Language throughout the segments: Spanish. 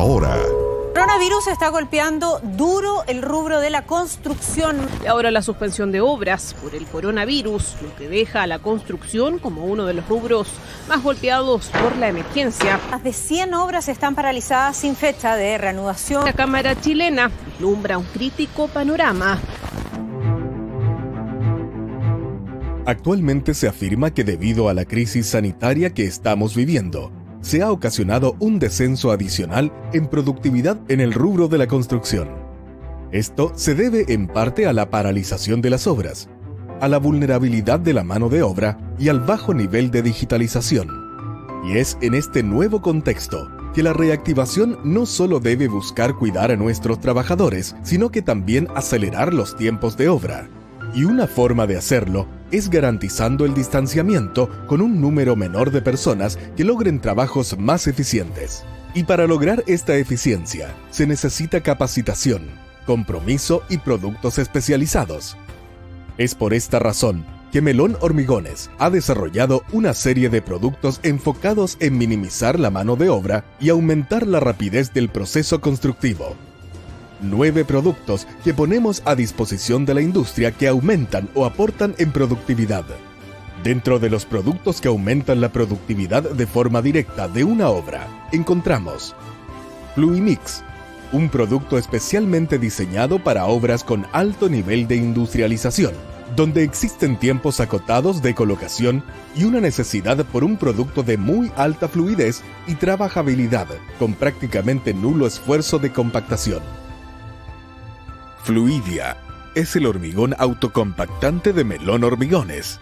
ahora. El coronavirus está golpeando duro el rubro de la construcción. Y ahora la suspensión de obras por el coronavirus, lo que deja a la construcción como uno de los rubros más golpeados por la emergencia. Más de 100 obras están paralizadas sin fecha de reanudación. La Cámara chilena vislumbra un crítico panorama. Actualmente se afirma que debido a la crisis sanitaria que estamos viviendo, se ha ocasionado un descenso adicional en productividad en el rubro de la construcción. Esto se debe en parte a la paralización de las obras, a la vulnerabilidad de la mano de obra y al bajo nivel de digitalización. Y es en este nuevo contexto que la reactivación no solo debe buscar cuidar a nuestros trabajadores, sino que también acelerar los tiempos de obra. Y una forma de hacerlo es garantizando el distanciamiento con un número menor de personas que logren trabajos más eficientes. Y para lograr esta eficiencia, se necesita capacitación, compromiso y productos especializados. Es por esta razón que Melón Hormigones ha desarrollado una serie de productos enfocados en minimizar la mano de obra y aumentar la rapidez del proceso constructivo. 9 productos que ponemos a disposición de la industria que aumentan o aportan en productividad. Dentro de los productos que aumentan la productividad de forma directa de una obra, encontramos Fluimix, un producto especialmente diseñado para obras con alto nivel de industrialización, donde existen tiempos acotados de colocación y una necesidad por un producto de muy alta fluidez y trabajabilidad, con prácticamente nulo esfuerzo de compactación. Fluidia es el hormigón autocompactante de Melón Hormigones.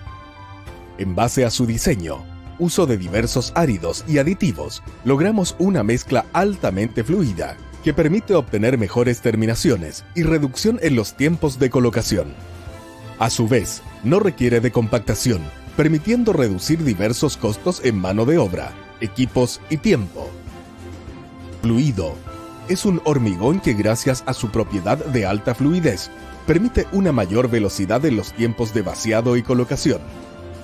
En base a su diseño, uso de diversos áridos y aditivos, logramos una mezcla altamente fluida que permite obtener mejores terminaciones y reducción en los tiempos de colocación. A su vez, no requiere de compactación, permitiendo reducir diversos costos en mano de obra, equipos y tiempo. Fluido es un hormigón que, gracias a su propiedad de alta fluidez, permite una mayor velocidad en los tiempos de vaciado y colocación.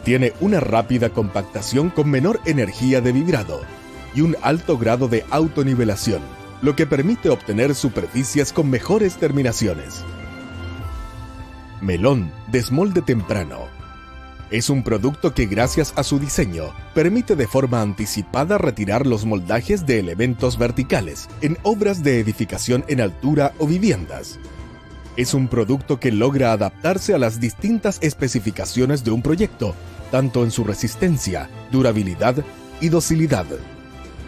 Tiene una rápida compactación con menor energía de vibrado y un alto grado de autonivelación, lo que permite obtener superficies con mejores terminaciones. Melón Desmolde Temprano es un producto que, gracias a su diseño, permite de forma anticipada retirar los moldajes de elementos verticales en obras de edificación en altura o viviendas. Es un producto que logra adaptarse a las distintas especificaciones de un proyecto, tanto en su resistencia, durabilidad y docilidad.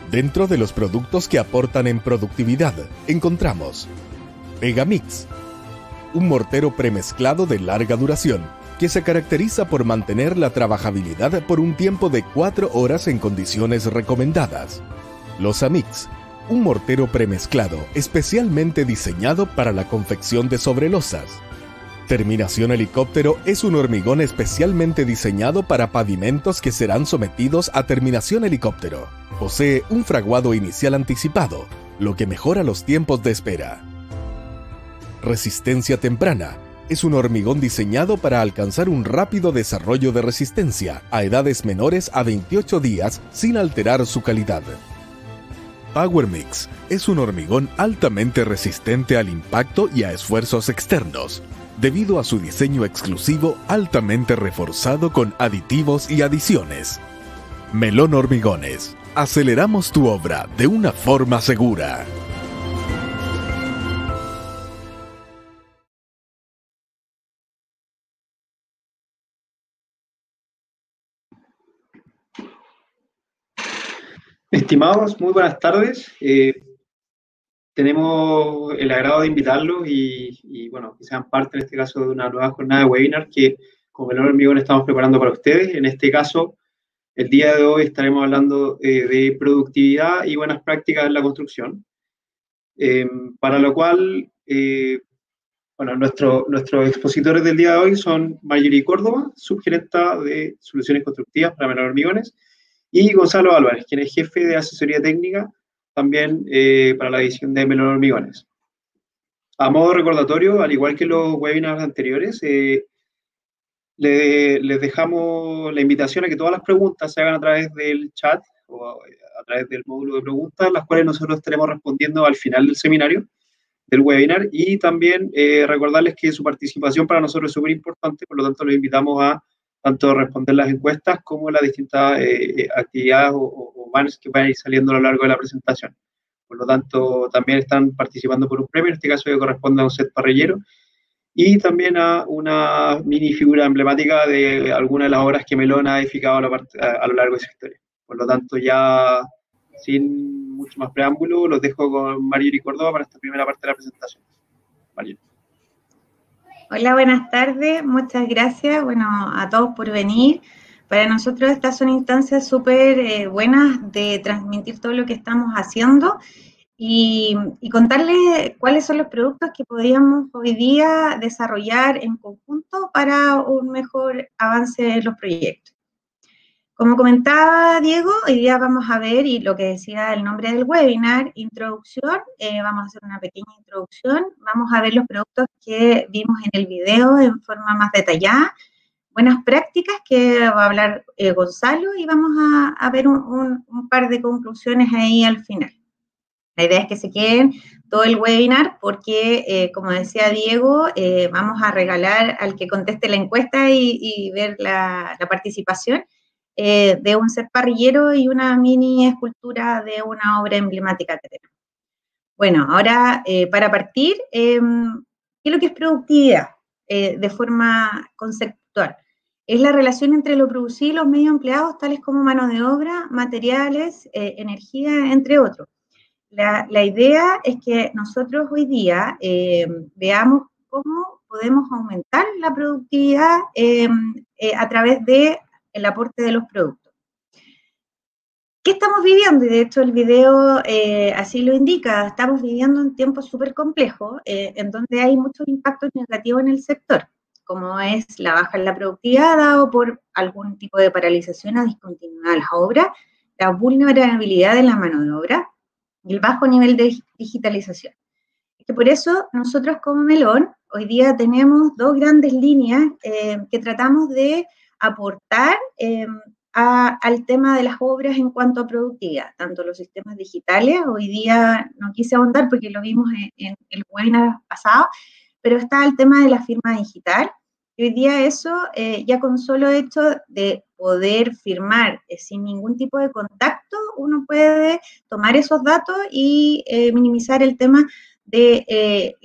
Dentro de los productos que aportan en productividad, encontramos Pegamix, un mortero premezclado de larga duración, que se caracteriza por mantener la trabajabilidad por un tiempo de 4 horas en condiciones recomendadas. Losamix, un mortero premezclado especialmente diseñado para la confección de sobrelosas. Terminación Helicóptero es un hormigón especialmente diseñado para pavimentos que serán sometidos a terminación helicóptero. Posee un fraguado inicial anticipado, lo que mejora los tiempos de espera. Resistencia Temprana es un hormigón diseñado para alcanzar un rápido desarrollo de resistencia a edades menores a 28 días sin alterar su calidad. PowerMix es un hormigón altamente resistente al impacto y a esfuerzos externos, debido a su diseño exclusivo altamente reforzado con aditivos y adiciones. Melón Hormigones, aceleramos tu obra de una forma segura. Estimados, muy buenas tardes. Tenemos el agrado de invitarlos y bueno, que sean parte en este caso de una nueva jornada de webinar que como Melón Hormigón estamos preparando para ustedes. En este caso, el día de hoy estaremos hablando de productividad y buenas prácticas en la construcción, para lo cual, bueno, nuestros expositores del día de hoy son Marjorie Córdoba, subgerenta de Soluciones Constructivas para Melón Hormigones, y Gonzalo Álvarez, quien es jefe de asesoría técnica también para la edición de Melón Hormigones. A modo recordatorio, al igual que los webinars anteriores, les dejamos la invitación a que todas las preguntas se hagan a través del chat o a través del módulo de preguntas, las cuales nosotros estaremos respondiendo al final del seminario, del webinar, y también recordarles que su participación para nosotros es súper importante, por lo tanto los invitamos a tanto responder las encuestas como las distintas actividades o banners que vayan a ir saliendo a lo largo de la presentación. Por lo tanto, también están participando por un premio, en este caso que corresponde a un set parrillero, y también a una mini figura emblemática de alguna de las obras que Melón ha edificado a lo largo de su historia. Por lo tanto, ya sin mucho más preámbulo, los dejo con Marjorie Córdoba para esta primera parte de la presentación. Marjorie. Hola, buenas tardes, muchas gracias, bueno, a todos por venir. Para nosotros estas son instancias súper buenas de transmitir todo lo que estamos haciendo y contarles cuáles son los productos que podríamos hoy día desarrollar en conjunto para un mejor avance en los proyectos. Como comentaba Diego, hoy día vamos a ver, y lo que decía el nombre del webinar, introducción, vamos a hacer una pequeña introducción, vamos a ver los productos que vimos en el video en forma más detallada, buenas prácticas que va a hablar Gonzalo, y vamos a ver un par de conclusiones ahí al final. La idea es que se queden todo el webinar porque, como decía Diego, vamos a regalar al que conteste la encuesta y ver la participación de un set parrillero y una mini escultura de una obra emblemática que tenemos. Bueno, ahora para partir, ¿qué es lo que es productividad? De forma conceptual. Es la relación entre lo producido y los medios empleados, tales como mano de obra, materiales, energía, entre otros. La idea es que nosotros hoy día veamos cómo podemos aumentar la productividad a través del aporte de los productos. ¿Qué estamos viviendo? Y de hecho el video así lo indica, estamos viviendo en tiempos súper complejos, en donde hay muchos impactos negativos en el sector, como es la baja en la productividad dado por algún tipo de paralización o discontinuidad de las obras, la vulnerabilidad de la mano de obra, y el bajo nivel de digitalización. Es que por eso nosotros como Melón hoy día tenemos dos grandes líneas que tratamos de aportar al tema de las obras en cuanto a productividad, tanto los sistemas digitales, hoy día no quise ahondar porque lo vimos en el webinar pasado, pero está el tema de la firma digital, y hoy día eso, ya con solo hecho de poder firmar sin ningún tipo de contacto, uno puede tomar esos datos y minimizar el tema de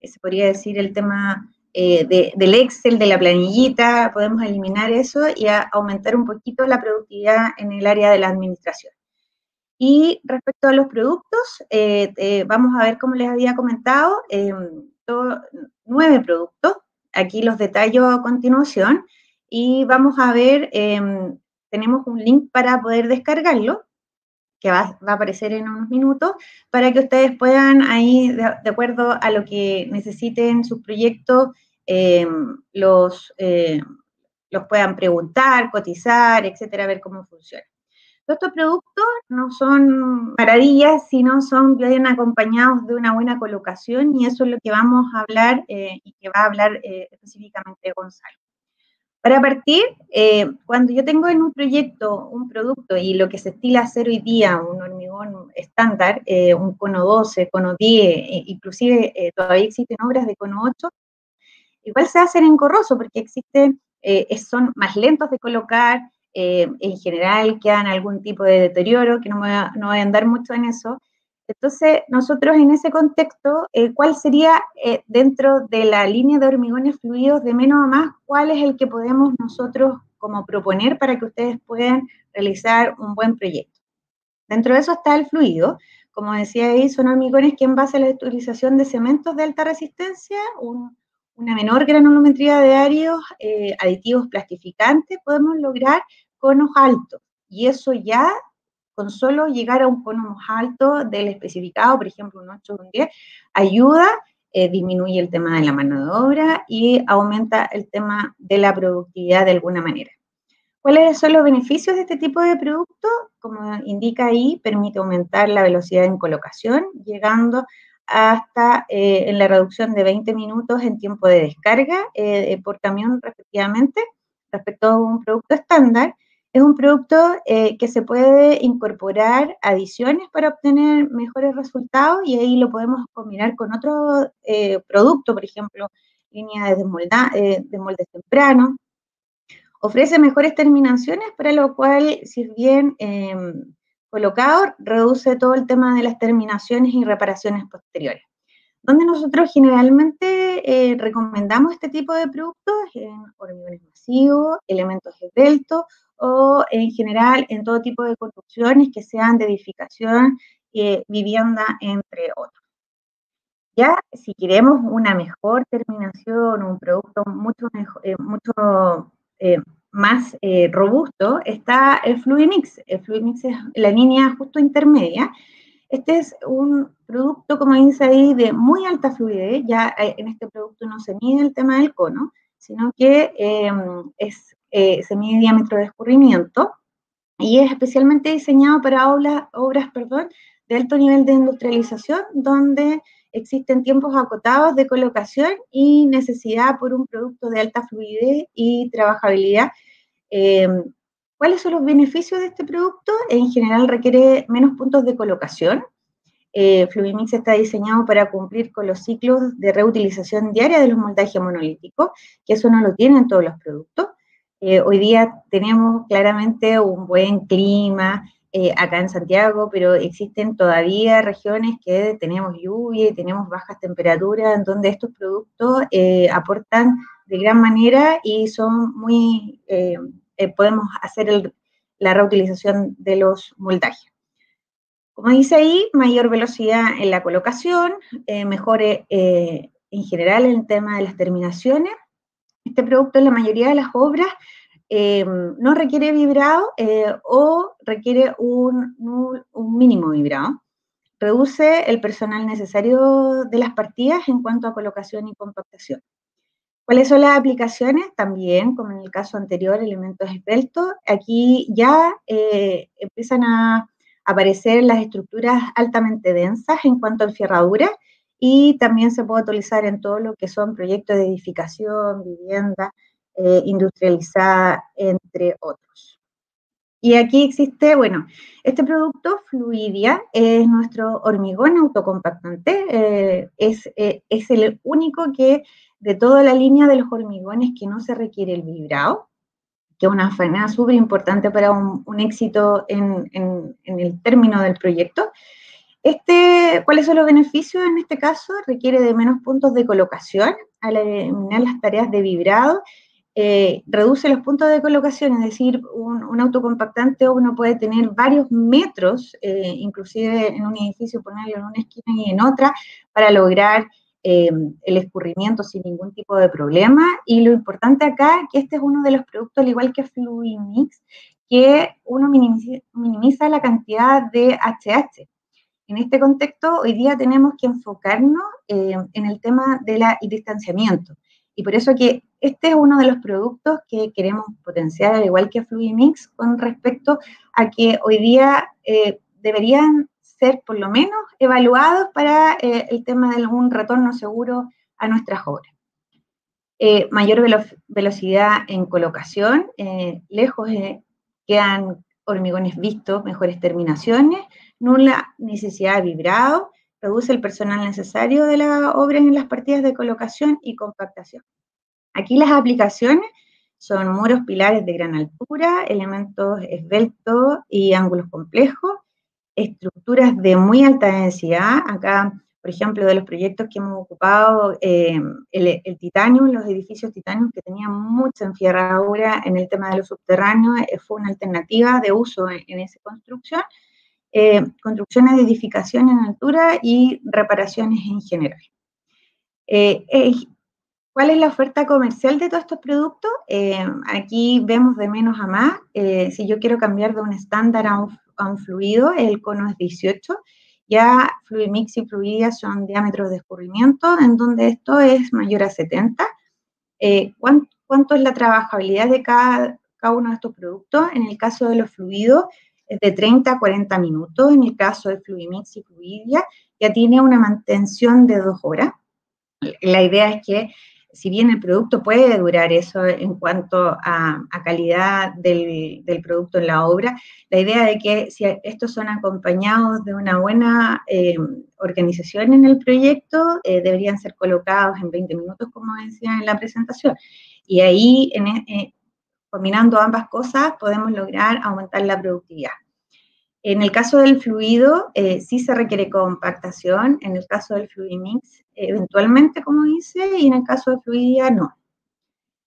se podría decir el tema del Excel, de la planillita, podemos eliminar eso y aumentar un poquito la productividad en el área de la administración. Y respecto a los productos, vamos a ver, como les había comentado, 9 productos. Aquí los detallo a continuación y vamos a ver, tenemos un link para poder descargarlo, que va a aparecer en unos minutos, para que ustedes puedan ahí, de acuerdo a lo que necesiten sus proyectos, los puedan preguntar, cotizar, etcétera, ver cómo funciona. Todos estos productos no son maravillas, sino bien acompañados de una buena colocación, y eso es lo que vamos a hablar y que va a hablar específicamente Gonzalo. Para partir, cuando yo tengo en un proyecto un producto y lo que se estila hacer hoy día, un hormigón estándar, un cono 12, cono 10, inclusive todavía existen obras de cono 8, igual se hacen en corroso porque son más lentos de colocar, en general quedan algún tipo de deterioro, que no voy a andar mucho en eso. Entonces, nosotros en ese contexto, ¿cuál sería dentro de la línea de hormigones fluidos de menos a más, cuál es el que podemos nosotros como proponer para que ustedes puedan realizar un buen proyecto? Dentro de eso está el fluido. Como decía ahí, son hormigones que en base a la utilización de cementos de alta resistencia, una menor granulometría de áreos, aditivos plastificantes, podemos lograr conos altos. Y eso ya, con solo llegar a un cono más alto del especificado, por ejemplo un 8 o un 10, ayuda, disminuye el tema de la mano de obra y aumenta el tema de la productividad de alguna manera. ¿Cuáles son los beneficios de este tipo de producto? Como indica ahí, permite aumentar la velocidad en colocación, llegando hasta en la reducción de 20 minutos en tiempo de descarga por camión respectivamente, respecto a un producto estándar, Es un producto que se puede incorporar adiciones para obtener mejores resultados y ahí lo podemos combinar con otro producto, por ejemplo, línea de moldes tempranos. Ofrece mejores terminaciones, para lo cual, si bien colocado, reduce todo el tema de las terminaciones y reparaciones posteriores. Donde nosotros generalmente recomendamos este tipo de productos en hormigones masivos, elementos esbeltos o en general en todo tipo de construcciones que sean de edificación, vivienda, entre otros. Ya si queremos una mejor terminación, un producto mucho más robusto, está el Fluidmix. El Fluidmix es la línea justo intermedia. Este es un producto, como dice ahí, de muy alta fluidez. Ya en este producto no se mide el tema del cono, sino que se mide diámetro de escurrimiento y es especialmente diseñado para obras de alto nivel de industrialización, donde existen tiempos acotados de colocación y necesidad por un producto de alta fluidez y trabajabilidad. ¿Cuáles son los beneficios de este producto? En general requiere menos puntos de colocación. Fluidmix está diseñado para cumplir con los ciclos de reutilización diaria de los moldajes monolíticos, que eso no lo tienen todos los productos. Hoy día tenemos claramente un buen clima acá en Santiago, pero existen todavía regiones que tenemos lluvia y tenemos bajas temperaturas, en donde estos productos aportan de gran manera y son muy, podemos hacer la reutilización de los moldajes. Como dice ahí, mayor velocidad en la colocación, mejore en general el tema de las terminaciones. Este producto en la mayoría de las obras no requiere vibrado o requiere un mínimo vibrado. Reduce el personal necesario de las partidas en cuanto a colocación y compactación. ¿Cuáles son las aplicaciones? También, como en el caso anterior, elementos esbeltos. Aquí ya empiezan a aparecer las estructuras altamente densas en cuanto a enferradura y también se puede utilizar en todo lo que son proyectos de edificación, vivienda, industrializada, entre otros. Y aquí existe, bueno, este producto, Fluidia, es nuestro hormigón autocompactante, es el único que, de toda la línea de los hormigones, que no se requiere el vibrado, que es una faena súper importante para un éxito en el término del proyecto. ¿Cuáles son los beneficios en este caso? Requiere de menos puntos de colocación al eliminar las tareas de vibrado. Reduce los puntos de colocación, es decir, un autocompactante uno puede tener varios metros, inclusive en un edificio ponerlo en una esquina y en otra, para lograr el escurrimiento sin ningún tipo de problema. Y lo importante acá, que este es uno de los productos, al igual que Fluidmix, que uno minimiza la cantidad de HH. En este contexto, hoy día tenemos que enfocarnos en el tema del distanciamiento. Y por eso que este es uno de los productos que queremos potenciar, al igual que Fluidmix, con respecto a que hoy día deberían ser por lo menos evaluados para el tema de un retorno seguro a nuestras obras. Mayor velocidad en colocación, lejos quedan hormigones vistos, mejores terminaciones, nula necesidad de vibrado, reduce el personal necesario de la obra en las partidas de colocación y compactación. Aquí las aplicaciones son muros pilares de gran altura, elementos esbeltos y ángulos complejos, estructuras de muy alta densidad. Acá, por ejemplo, de los proyectos que hemos ocupado, el titanio, los edificios titanios que tenían mucha enferradura en el tema de los subterráneos, fue una alternativa de uso en esa construcción. Construcciones de edificación en altura y reparaciones en general. ¿Cuál es la oferta comercial de todos estos productos? Aquí vemos de menos a más. Si yo quiero cambiar de un estándar a un fluido, el cono es 18. Ya Fluidmix y Fluidia son diámetros de escurrimiento, en donde esto es mayor a 70. ¿Cuánto es la trabajabilidad de cada uno de estos productos? En el caso de los fluidos, es de 30 a 40 minutos. En el caso de Fluidmix y Fluidia, ya tiene una mantención de 2 horas. La idea es que si bien el producto puede durar eso en cuanto a calidad del producto en la obra, la idea de que si estos son acompañados de una buena organización en el proyecto, deberían ser colocados en 20 minutos, como decía en la presentación. Y ahí, combinando ambas cosas, podemos lograr aumentar la productividad. En el caso del fluido, sí se requiere compactación, en el caso del Fluidimix, eventualmente, como dice, y en el caso de fluidía, no.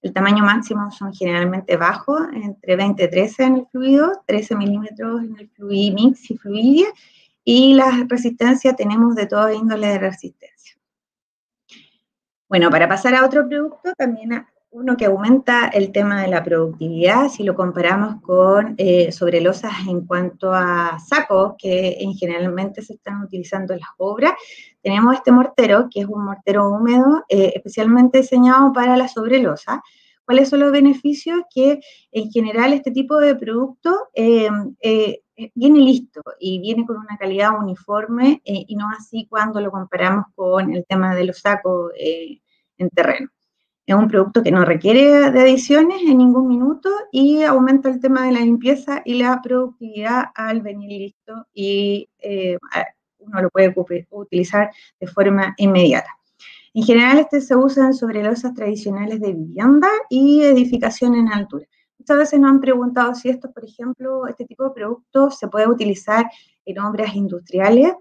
El tamaño máximo son generalmente bajos, entre 20 y 13 en el fluido, 13 milímetros en el Fluidimix y fluidia, y la resistencia tenemos de toda índole de resistencia. Bueno, para pasar a otro producto, también uno que aumenta el tema de la productividad, si lo comparamos con sobrelosas en cuanto a sacos, que generalmente se están utilizando en las obras, tenemos este mortero, que es un mortero húmedo, especialmente diseñado para la sobrelosa. ¿Cuáles son los beneficios? Que en general este tipo de producto viene listo y viene con una calidad uniforme, y no así cuando lo comparamos con el tema de los sacos en terreno. Es un producto que no requiere de adiciones en ningún minuto y aumenta el tema de la limpieza y la productividad al venir listo, y uno lo puede utilizar de forma inmediata. En general, este se usa en sobrelosas tradicionales de vivienda y edificación en altura. Muchas veces nos han preguntado si esto, por ejemplo, este tipo de productos se puede utilizar en obras industriales.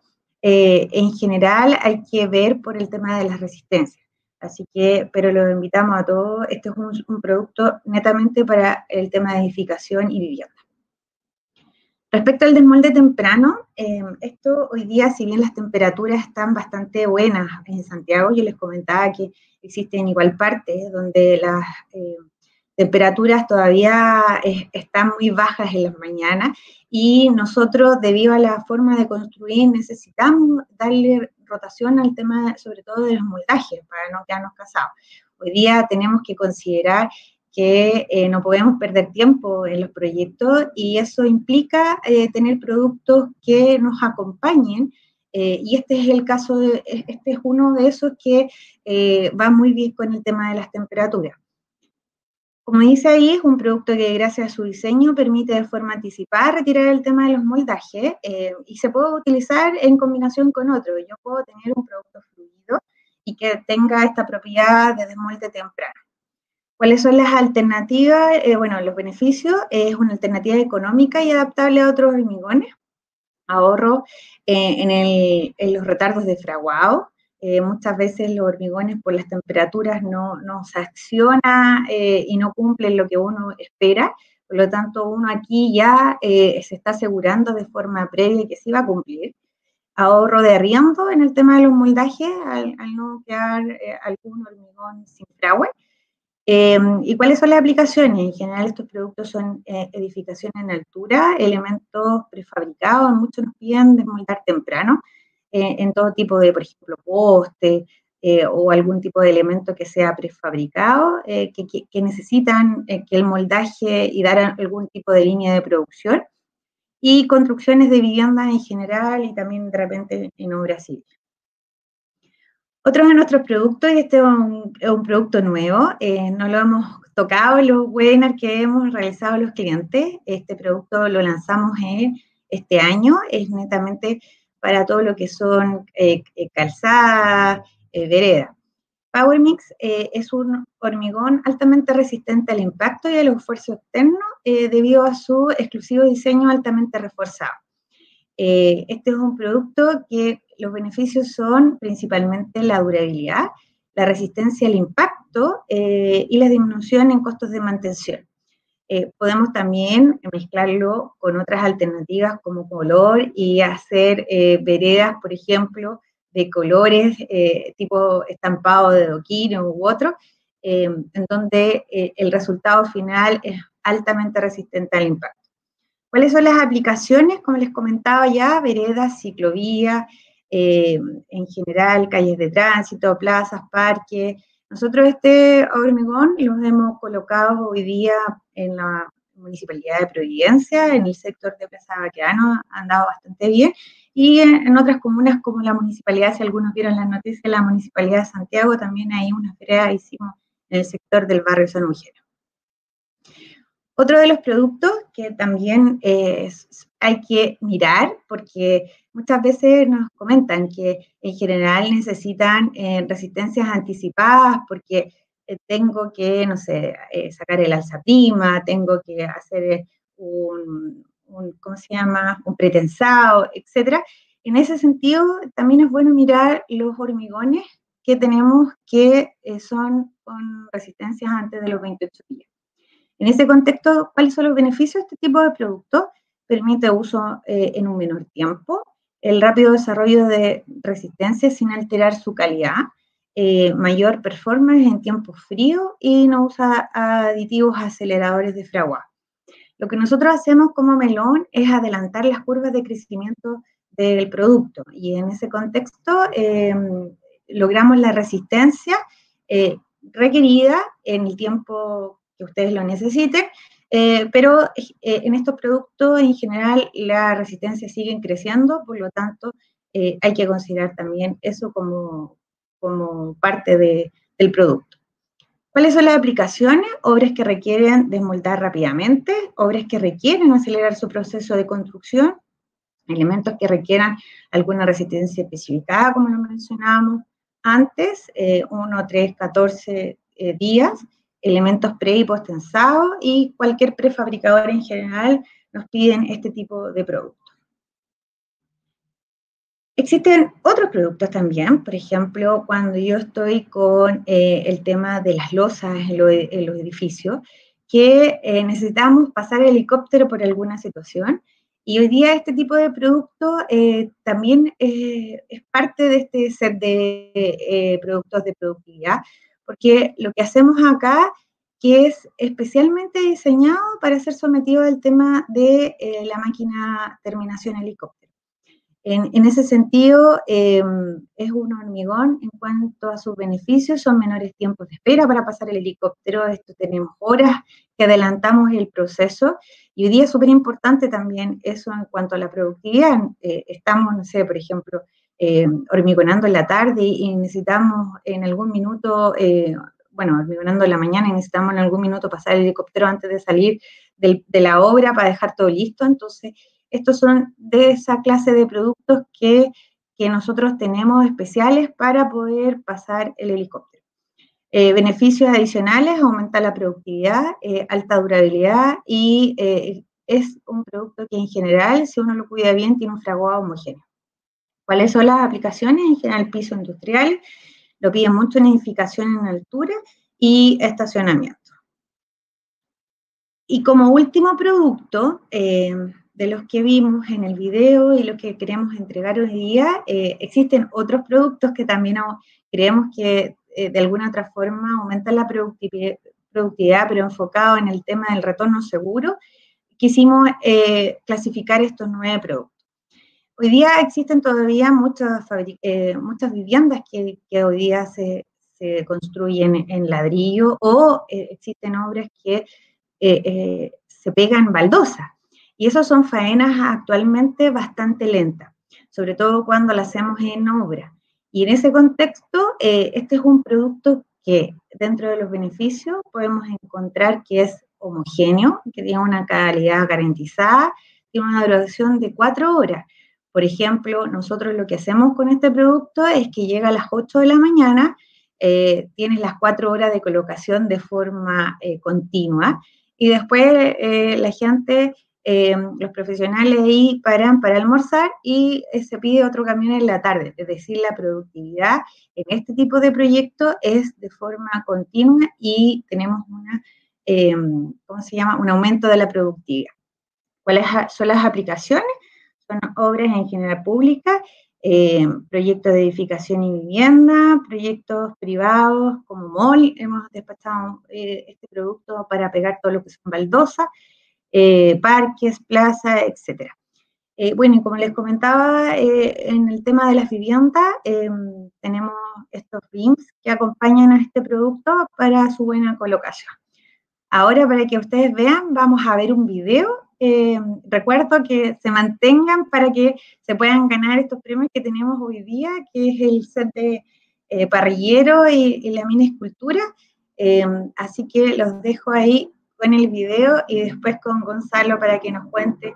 En general, hay que ver por el tema de las resistencias. Así que, pero los invitamos a todos, este es un producto netamente para el tema de edificación y vivienda. Respecto al desmolde temprano, esto hoy día, si bien las temperaturas están bastante buenas en Santiago, yo les comentaba que existen igual partes donde las temperaturas todavía están muy bajas en las mañanas, y nosotros, debido a la forma de construir, necesitamos darle rotación al tema, sobre todo de los moldajes, para no quedarnos casados. Hoy día tenemos que considerar que no podemos perder tiempo en los proyectos, y eso implica tener productos que nos acompañen, y este es el caso este es uno de esos que va muy bien con el tema de las temperaturas. Como dice ahí, es un producto que gracias a su diseño permite de forma anticipada retirar el tema de los moldajes, y se puede utilizar en combinación con otro. Yo puedo tener un producto fluido y que tenga esta propiedad de desmolde temprano. ¿Cuáles son las alternativas? Bueno, los beneficios: es una alternativa económica y adaptable a otros hormigones, ahorro en los retardos de fraguado. Muchas veces los hormigones, por las temperaturas, no se acciona y no cumplen lo que uno espera. Por lo tanto, uno aquí ya se está asegurando de forma previa que sí va a cumplir. Ahorro de arriendo en el tema de los moldajes, al no quedar algún hormigón sin fragua. ¿Y cuáles son las aplicaciones? En general, estos productos son edificación en altura, elementos prefabricados. Muchos nos piden desmoldar temprano, en todo tipo de, por ejemplo, poste o algún tipo de elemento que sea prefabricado, que necesitan que el moldaje y dar algún tipo de línea de producción, y construcciones de viviendas en general, y también de repente en obras civiles. Otro de nuestros productos, y este es un producto nuevo, no lo hemos tocado en los webinars que hemos realizado a los clientes. Este producto lo lanzamos este año, es netamente para todo lo que son calzadas, vereda. PowerMix es un hormigón altamente resistente al impacto y a los esfuerzos externos, debido a su exclusivo diseño altamente reforzado. Este es un producto que los beneficios son principalmente la durabilidad, la resistencia al impacto y la disminución en costos de mantención. Podemos también mezclarlo con otras alternativas como color y hacer veredas, por ejemplo, de colores tipo estampado de adoquín u otro, en donde el resultado final es altamente resistente al impacto. ¿Cuáles son las aplicaciones? Como les comentaba ya, veredas, ciclovías, en general, calles de tránsito, plazas, parques. Nosotros este hormigón los hemos colocado hoy día en la Municipalidad de Providencia, en el sector de Plaza Baquedano, ha andado bastante bien, y en otras comunas como la Municipalidad, si algunos vieron las noticias, la Municipalidad de Santiago, también hay una feria hicimos en el sector del barrio San Eugenio. Otro de los productos que también hay que mirar, porque muchas veces nos comentan que en general necesitan resistencias anticipadas porque tengo que, no sé, sacar el alzaprima, tengo que hacer ¿cómo se llama?, un pretensado, etcétera. En ese sentido, también es bueno mirar los hormigones que tenemos que son con resistencias antes de los 28 días. En ese contexto, ¿cuáles son los beneficios de este tipo de productos? Permite uso en un menor tiempo, el rápido desarrollo de resistencia sin alterar su calidad, mayor performance en tiempo frío y no usa aditivos aceleradores de fraguado. Lo que nosotros hacemos como Melón es adelantar las curvas de crecimiento del producto y en ese contexto logramos la resistencia requerida en el tiempo que ustedes lo necesiten, pero en estos productos en general la resistencia sigue creciendo, por lo tanto hay que considerar también eso como parte del producto. ¿Cuáles son las aplicaciones? Obras que requieren desmoldar rápidamente, obras que requieren acelerar su proceso de construcción, elementos que requieran alguna resistencia especificada, como lo mencionábamos antes, 1, 3, 14 días, elementos pre y post tensado, y cualquier prefabricador en general nos piden este tipo de productos. Existen otros productos también, por ejemplo, cuando yo estoy con el tema de las losas en los edificios, que necesitamos pasar el helicóptero por alguna situación, y hoy día este tipo de producto también es parte de este set de productos de productividad, porque lo que hacemos acá, que es especialmente diseñado para ser sometido al tema de la máquina terminación helicóptero. En ese sentido, es un hormigón en cuanto a sus beneficios, son menores tiempos de espera para pasar el helicóptero, esto tenemos horas que adelantamos el proceso, y hoy día es súper importante también eso en cuanto a la productividad. Estamos, no sé, por ejemplo, hormigonando en la tarde y necesitamos en algún minuto, hormigonando en la mañana y necesitamos en algún minuto pasar el helicóptero antes de salir de la obra para dejar todo listo. Entonces, estos son de esa clase de productos que nosotros tenemos especiales para poder pasar el helicóptero. Beneficios adicionales: aumenta la productividad, alta durabilidad y es un producto que en general, si uno lo cuida bien, tiene un fraguado homogéneo. ¿Cuáles son las aplicaciones? En general, piso industrial, lo piden mucho en edificación en altura y estacionamiento. Y como último producto, de los que vimos en el video y los que queremos entregar hoy día, existen otros productos que también creemos que de alguna otra forma aumentan la productividad, pero enfocado en el tema del retorno seguro. Quisimos clasificar estos 9 productos. Hoy día existen todavía muchas viviendas que hoy día se construyen en ladrillo o existen obras que se pegan baldosas. Y eso son faenas actualmente bastante lentas, sobre todo cuando las hacemos en obra. Y en ese contexto, este es un producto que dentro de los beneficios podemos encontrar que es homogéneo, que tiene una calidad garantizada, tiene una duración de 4 horas. Por ejemplo, nosotros lo que hacemos con este producto es que llega a las 8 de la mañana, tienes las 4 horas de colocación de forma continua, y después la gente, los profesionales ahí paran para almorzar y se pide otro camión en la tarde. Es decir, la productividad en este tipo de proyectos es de forma continua y tenemos un aumento de la productividad. ¿Cuáles son las aplicaciones? Son obras en general públicas, proyectos de edificación y vivienda, proyectos privados como mall. Hemos despachado este producto para pegar todo lo que son baldosas, parques, plazas, etc. Bueno, y como les comentaba, en el tema de las viviendas, tenemos estos beams que acompañan a este producto para su buena colocación. Ahora, para que ustedes vean, vamos a ver un video. Recuerdo que se mantengan para que se puedan ganar estos premios que tenemos hoy día, que es el set de parrillero y la mini escultura. Así que los dejo ahí con el video y después con Gonzalo para que nos cuente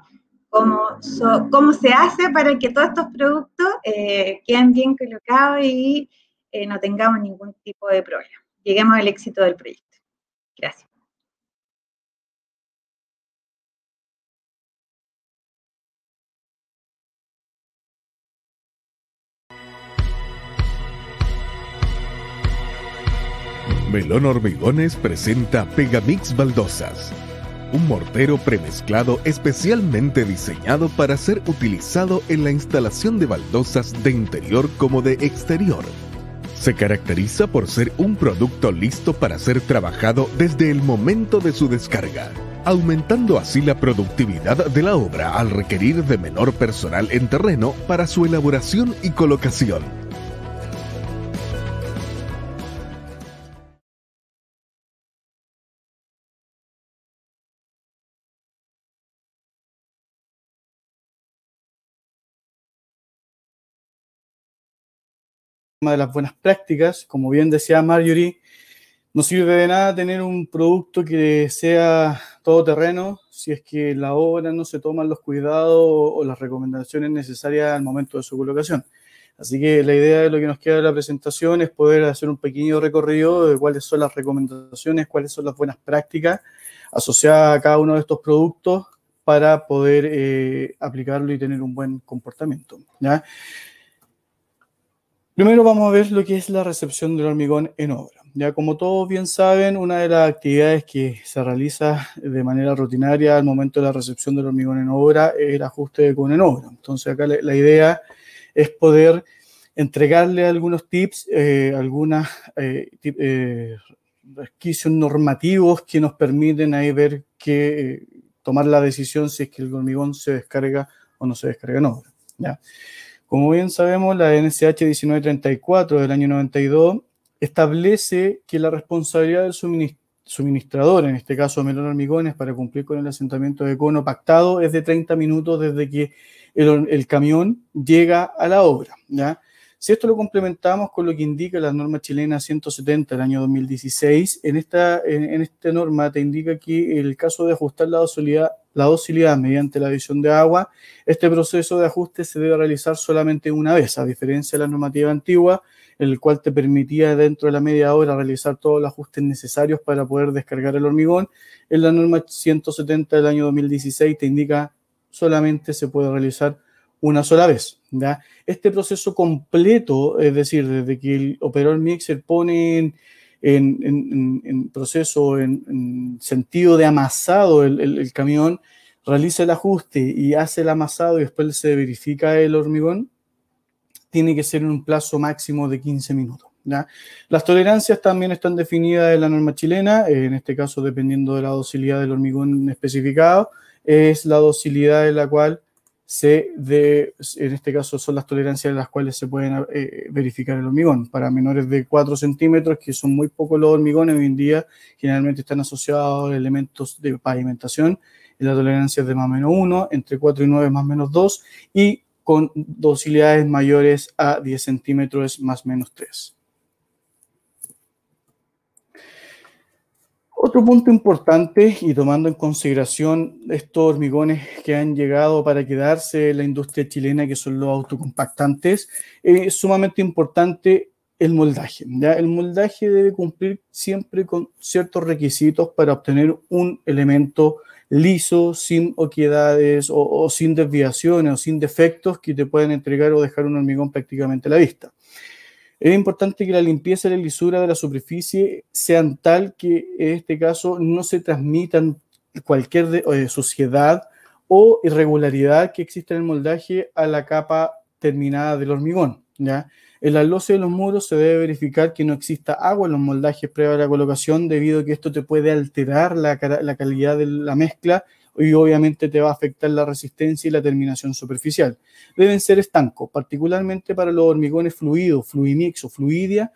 cómo se hace para que todos estos productos queden bien colocados y no tengamos ningún tipo de problema. Lleguemos al éxito del proyecto. Gracias. Melón Hormigones presenta Pegamix Baldosas, un mortero premezclado especialmente diseñado para ser utilizado en la instalación de baldosas de interior como de exterior. Se caracteriza por ser un producto listo para ser trabajado desde el momento de su descarga, aumentando así la productividad de la obra al requerir de menor personal en terreno para su elaboración y colocación. De las buenas prácticas, como bien decía Marjorie, no sirve de nada tener un producto que sea todoterreno si es que en la obra no se toman los cuidados o las recomendaciones necesarias al momento de su colocación. Así que la idea de lo que nos queda de la presentación es poder hacer un pequeño recorrido de cuáles son las recomendaciones, cuáles son las buenas prácticas asociadas a cada uno de estos productos para poder aplicarlo y tener un buen comportamiento, ¿ya? Primero vamos a ver lo que es la recepción del hormigón en obra. Ya como todos bien saben, una de las actividades que se realiza de manera rutinaria al momento de la recepción del hormigón en obra es el ajuste de cuna en obra. Entonces acá la idea es poder entregarle algunos tips, algunos resquicios normativos que nos permiten ahí ver tomar la decisión si es que el hormigón se descarga o no se descarga en obra, ¿ya? Como bien sabemos, la NSH 1934 del año 92 establece que la responsabilidad del suministrador, en este caso Melón Hormigones, para cumplir con el asentamiento de cono pactado es de 30 minutos desde que el camión llega a la obra, ¿ya? Si esto lo complementamos con lo que indica la norma chilena 170 del año 2016, en esta norma te indica que en el caso de ajustar la docilidad mediante la adición de agua, este proceso de ajuste se debe realizar solamente una vez, a diferencia de la normativa antigua, en el cual te permitía dentro de la media hora realizar todos los ajustes necesarios para poder descargar el hormigón. En la norma 170 del año 2016 te indica solamente se puede realizar una sola vez, ¿ya? Este proceso completo, es decir, desde que el operador mixer pone en proceso, en sentido de amasado el camión, realiza el ajuste y hace el amasado y después se verifica el hormigón, tiene que ser en un plazo máximo de 15 minutos, ¿ya? Las tolerancias también están definidas en la norma chilena, en este caso dependiendo de la docilidad del hormigón especificado, es la docilidad en la cual en este caso son las tolerancias en las cuales se pueden verificar el hormigón. Para menores de 4 centímetros, que son muy pocos los hormigones hoy en día, generalmente están asociados a elementos de pavimentación, y la tolerancia es de más o menos 1, entre 4 y 9 más o menos 2, y con docilidades mayores a 10 centímetros es más o menos 3. Otro punto importante, y tomando en consideración estos hormigones que han llegado para quedarse en la industria chilena, que son los autocompactantes, es sumamente importante el moldaje, ¿ya? El moldaje debe cumplir siempre con ciertos requisitos para obtener un elemento liso, sin oquedades o sin desviaciones o sin defectos que te puedan entregar o dejar un hormigón prácticamente a la vista. Es importante que la limpieza y la lisura de la superficie sean tal que en este caso no se transmitan cualquier suciedad o irregularidad que exista en el moldaje a la capa terminada del hormigón, ¿ya? En las losas de los muros se debe verificar que no exista agua en los moldajes previo a la colocación, debido a que esto te puede alterar la calidad de la mezcla y obviamente te va a afectar la resistencia y la terminación superficial. Deben ser estancos, particularmente para los hormigones fluidos, Fluimix o Fluidia,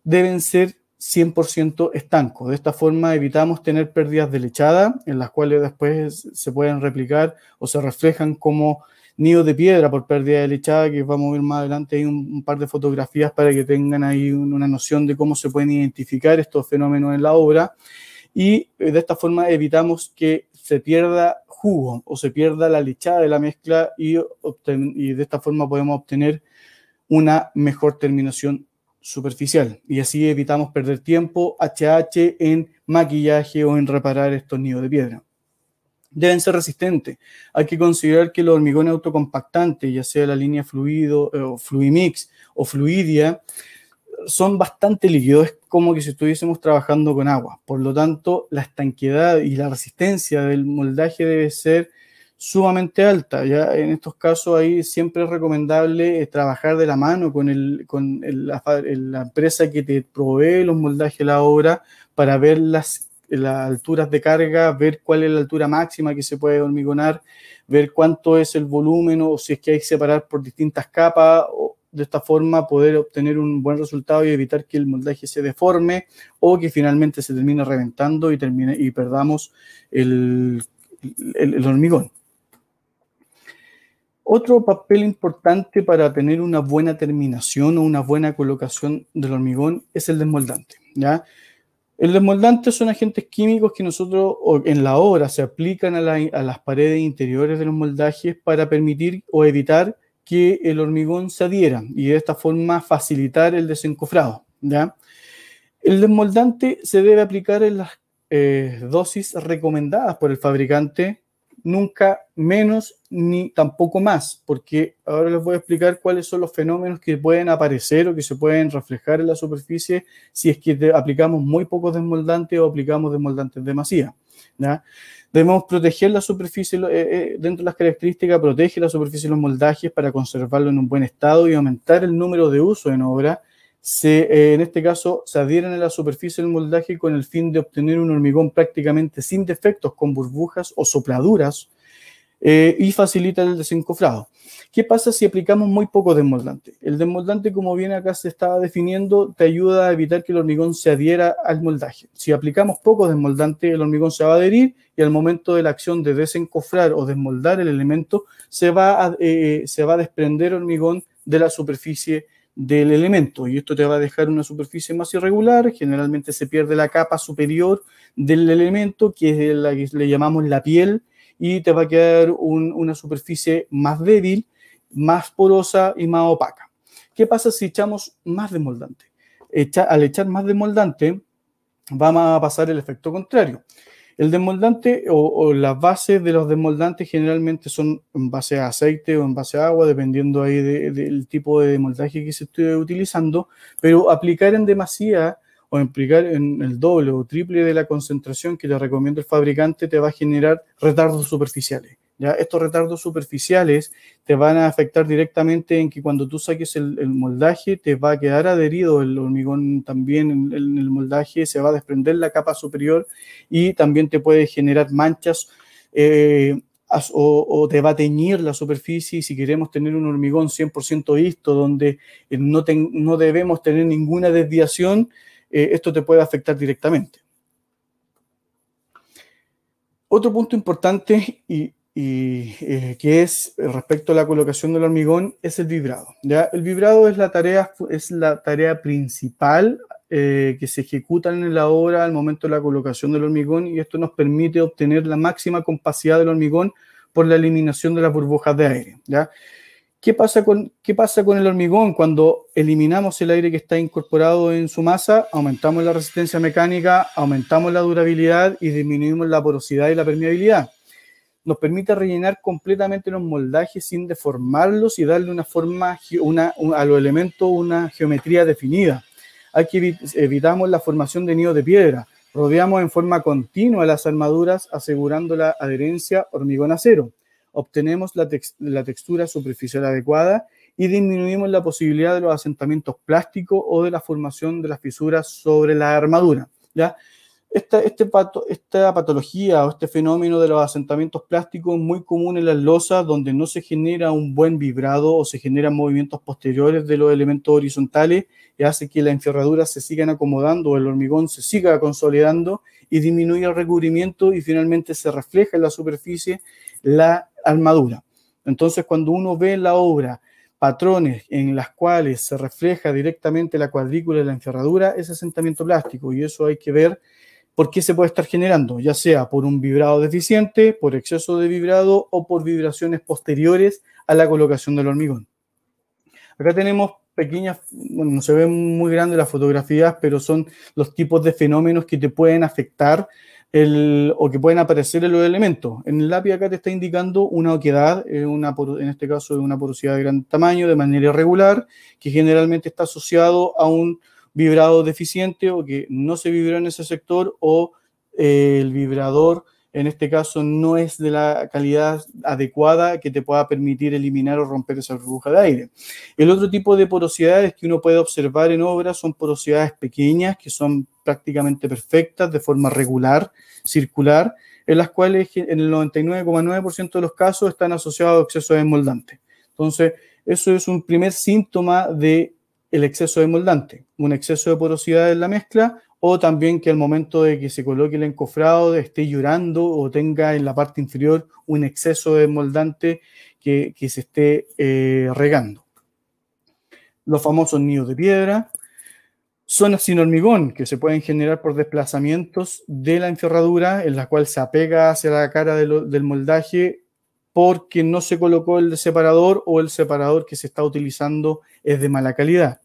deben ser 100% estanco. De esta forma evitamos tener pérdidas de lechada, en las cuales después se pueden replicar o se reflejan como nidos de piedra por pérdida de lechada, que vamos a ver más adelante. Hay un par de fotografías para que tengan ahí una noción de cómo se pueden identificar estos fenómenos en la obra, y de esta forma evitamos que se pierda jugo o se pierda la lechada de la mezcla, y de esta forma podemos obtener una mejor terminación superficial, y así evitamos perder tiempo, HH, en maquillaje o en reparar estos nidos de piedra. Deben ser resistentes. Hay que considerar que los hormigones autocompactantes, ya sea la línea Fluido, Fluimix o Fluidia, son bastante líquidos, es como que si estuviésemos trabajando con agua. Por lo tanto, la estanqueidad y la resistencia del moldaje debe ser sumamente alta. Ya en estos casos ahí siempre es recomendable trabajar de la mano con la empresa que te provee los moldajes de la obra, para ver las alturas de carga, ver cuál es la altura máxima que se puede hormigonar, ver cuánto es el volumen, o si es que hay que separar por distintas capas, o de esta forma poder obtener un buen resultado y evitar que el moldaje se deforme o que finalmente se termine reventando y perdamos el hormigón. Otro papel importante para tener una buena terminación o una buena colocación del hormigón es el desmoldante, ¿ya? El desmoldante son agentes químicos que nosotros en la obra se aplican a las paredes interiores de los moldajes para permitir o evitar que el hormigón se adhiera, y de esta forma facilitar el desencofrado, ¿ya? El desmoldante se debe aplicar en las dosis recomendadas por el fabricante, nunca menos ni tampoco más, porque ahora les voy a explicar cuáles son los fenómenos que pueden aparecer o que se pueden reflejar en la superficie si es que aplicamos muy pocos desmoldantes o aplicamos desmoldantes demasiado, ¿ya? Debemos proteger la superficie, dentro de las características, protege la superficie de los moldajes para conservarlo en un buen estado y aumentar el número de uso en obra. En este caso, se adhieren a la superficie del moldaje con el fin de obtener un hormigón prácticamente sin defectos, con burbujas o sopladuras, y facilita el desencofrado. ¿Qué pasa si aplicamos muy poco desmoldante? El desmoldante, como bien acá se estaba definiendo, te ayuda a evitar que el hormigón se adhiera al moldaje. Si aplicamos poco desmoldante, el hormigón se va a adherir, y al momento de la acción de desencofrar o desmoldar el elemento, se va a desprender hormigón de la superficie del elemento, y esto te va a dejar una superficie más irregular. Generalmente se pierde la capa superior del elemento, que es la que le llamamos la piel, y te va a quedar una superficie más débil, más porosa y más opaca. ¿Qué pasa si echamos más desmoldante? Al echar más desmoldante, vamos a pasar el efecto contrario. El desmoldante o las bases de los desmoldantes generalmente son en base a aceite o en base a agua, dependiendo ahí del tipo de desmoldaje que se esté utilizando, pero aplicar en demasía o aplicar en el doble o triple de la concentración que te recomienda el fabricante te va a generar retardos superficiales, ¿ya? Estos retardos superficiales te van a afectar directamente en que cuando tú saques el moldaje te va a quedar adherido el hormigón también en el moldaje, se va a desprender la capa superior y también te puede generar manchas o te va a teñir la superficie. Y si queremos tener un hormigón 100% visto, donde no debemos tener ninguna desviación, esto te puede afectar directamente. Otro punto importante que es respecto a la colocación del hormigón es el vibrado, ¿ya? El vibrado es la tarea principal que se ejecuta en la obra al momento de la colocación del hormigón, y esto nos permite obtener la máxima compacidad del hormigón por la eliminación de las burbujas de aire, ¿ya? ¿Qué pasa con el hormigón? Cuando eliminamos el aire que está incorporado en su masa, aumentamos la resistencia mecánica, aumentamos la durabilidad y disminuimos la porosidad y la permeabilidad. Nos permite rellenar completamente los moldajes sin deformarlos y darle una forma a los elementos, una geometría definida. Aquí evitamos la formación de nidos de piedra. Rodeamos en forma continua las armaduras, asegurando la adherencia hormigón-acero. Obtenemos la textura superficial adecuada y disminuimos la posibilidad de los asentamientos plásticos o de la formación de las fisuras sobre la armadura, ¿ya? Esta patología o este fenómeno de los asentamientos plásticos es muy común en las losas donde no se genera un buen vibrado o se generan movimientos posteriores de los elementos horizontales y hace que las enferraduras se sigan acomodando, el hormigón se siga consolidando y disminuye el recubrimiento y finalmente se refleja en la superficie la armadura. Entonces, cuando uno ve en la obra patrones en las cuales se refleja directamente la cuadrícula de la enferradura, es asentamiento plástico y eso hay que ver por qué se puede estar generando, ya sea por un vibrado deficiente, por exceso de vibrado o por vibraciones posteriores a la colocación del hormigón. Acá tenemos pequeñas, bueno, no se ven muy grandes las fotografías, pero son los tipos de fenómenos que te pueden afectar o que pueden aparecer en los elementos. En el lápiz acá te está indicando una oquedad, en este caso de una porosidad de gran tamaño, de manera irregular, que generalmente está asociado a un vibrado deficiente o que no se vibró en ese sector o el vibrador en este caso no es de la calidad adecuada que te pueda permitir eliminar o romper esa burbuja de aire. El otro tipo de porosidades que uno puede observar en obras son porosidades pequeñas que son prácticamente perfectas de forma regular, circular, en las cuales en el 99,9% de los casos están asociados a exceso de desmoldante. Entonces, eso es un primer síntoma del exceso de desmoldante, un exceso de porosidad en la mezcla, o también que al momento de que se coloque el encofrado esté llorando o tenga en la parte inferior un exceso de desmoldante que se esté regando. Los famosos nidos de piedra, zonas sin hormigón que se pueden generar por desplazamientos de la enferradura en la cual se apega hacia la cara del moldaje porque no se colocó el separador o el separador que se está utilizando es de mala calidad.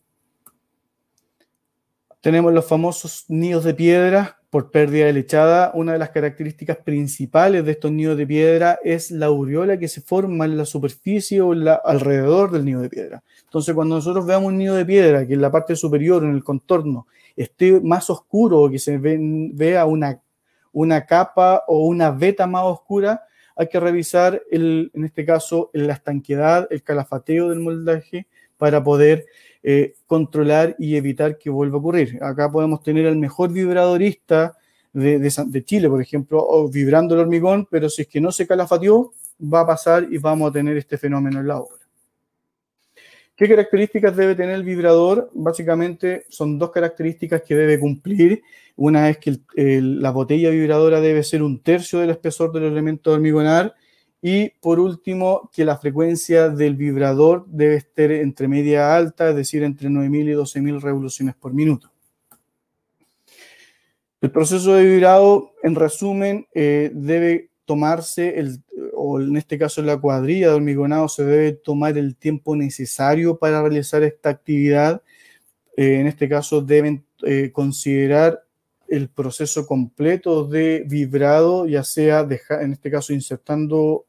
Tenemos los famosos nidos de piedra por pérdida de lechada. Una de las características principales de estos nidos de piedra es la aureola que se forma en la superficie o alrededor del nido de piedra. Entonces, cuando nosotros veamos un nido de piedra que en la parte superior, en el contorno, esté más oscuro o que se vea una capa o una veta más oscura, hay que revisar, en este caso, la estanquedad, el calafateo del moldaje para poder controlar y evitar que vuelva a ocurrir. Acá podemos tener al mejor vibradorista de Chile, por ejemplo, vibrando el hormigón, pero si es que no se calafateó, va a pasar y vamos a tener este fenómeno en la obra. ¿Qué características debe tener el vibrador? Básicamente son dos características que debe cumplir. Una es que la botella vibradora debe ser 1/3 del espesor del elemento de hormigonar. Y por último, que la frecuencia del vibrador debe estar entre media alta, es decir, entre 9.000 y 12.000 revoluciones por minuto. El proceso de vibrado, en resumen, debe tomarse, o en este caso en la cuadrilla de hormigonado, se debe tomar el tiempo necesario para realizar esta actividad. En este caso deben considerar el proceso completo de vibrado, ya sea, en este caso, insertando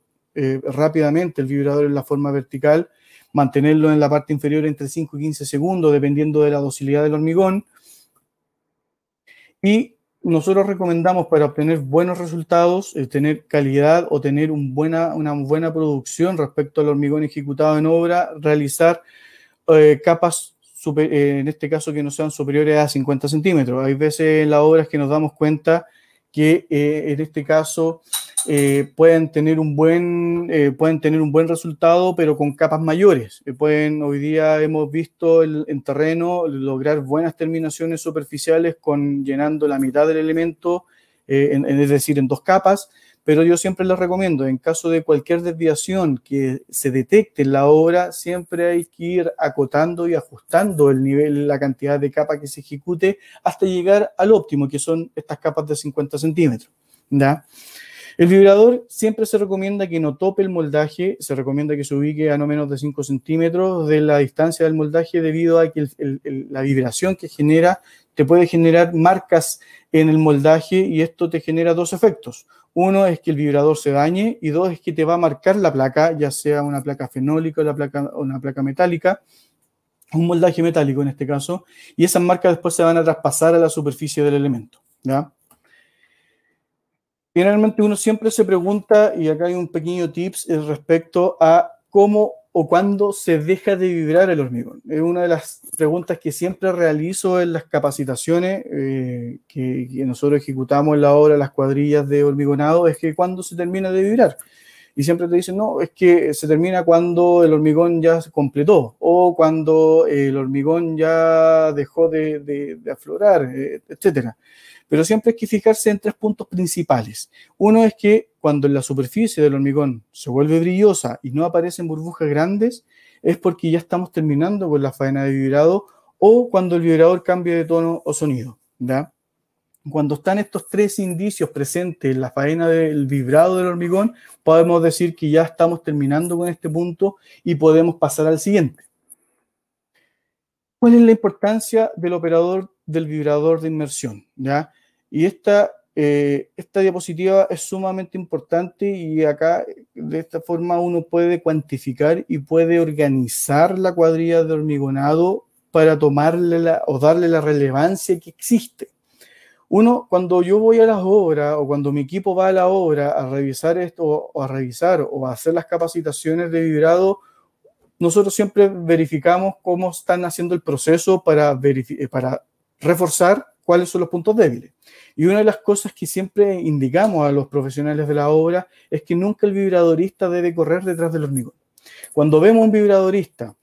rápidamente el vibrador en la forma vertical, mantenerlo en la parte inferior entre 5 y 15 segundos, dependiendo de la docilidad del hormigón. Y nosotros recomendamos para obtener buenos resultados, tener calidad o tener una buena producción respecto al hormigón ejecutado en obra, realizar capas en este caso que no sean superiores a 50 centímetros. Hay veces en las obras que nos damos cuenta que en este caso pueden tener un buen resultado, pero con capas mayores. Hoy día hemos visto en terreno lograr buenas terminaciones superficiales llenando la mitad del elemento, es decir, en 2 capas. Pero yo siempre les recomiendo, en caso de cualquier desviación que se detecte en la obra, siempre hay que ir acotando y ajustando el nivel, la cantidad de capa que se ejecute hasta llegar al óptimo, que son estas capas de 50 centímetros. ¿Ya? El vibrador siempre se recomienda que no tope el moldaje, se recomienda que se ubique a no menos de 5 centímetros de la distancia del moldaje debido a que la vibración que genera te puede generar marcas en el moldaje y esto te genera 2 efectos. Uno es que el vibrador se dañe y 2 es que te va a marcar la placa, ya sea una placa fenólica o una placa metálica, un moldaje metálico en este caso, y esas marcas después se van a traspasar a la superficie del elemento. ¿Ya? Generalmente uno siempre se pregunta, y acá hay un pequeño tips respecto a cómo o cuándo se deja de vibrar el hormigón? Es una de las preguntas que siempre realizo en las capacitaciones que nosotros ejecutamos en la obra, las cuadrillas de hormigonado, es que ¿cuándo se termina de vibrar? Y siempre te dicen, no, es que se termina cuando el hormigón ya se completó o cuando el hormigón ya dejó de aflorar, etcétera. Pero siempre hay que fijarse en 3 puntos principales. Uno es que cuando la superficie del hormigón se vuelve brillosa y no aparecen burbujas grandes, es porque ya estamos terminando con la faena de vibrado o cuando el vibrador cambia de tono o sonido, ¿ya? Cuando están estos 3 indicios presentes en la faena del vibrado del hormigón, podemos decir que ya estamos terminando con este punto y podemos pasar al siguiente. ¿Cuál es la importancia del operador del vibrador de inmersión? ¿Ya? Y esta diapositiva es sumamente importante y acá de esta forma uno puede cuantificar y puede organizar la cuadrilla de hormigonado para tomarle o darle la relevancia que existe. Uno, cuando yo voy a las obras o cuando mi equipo va a la obra a revisar esto o a revisar o a hacer las capacitaciones de vibrado, nosotros siempre verificamos cómo están haciendo el proceso para reforzar cuáles son los puntos débiles. Y una de las cosas que siempre indicamos a los profesionales de la obra es que nunca el vibradorista debe correr detrás del hormigón. Cuando vemos un vibradorista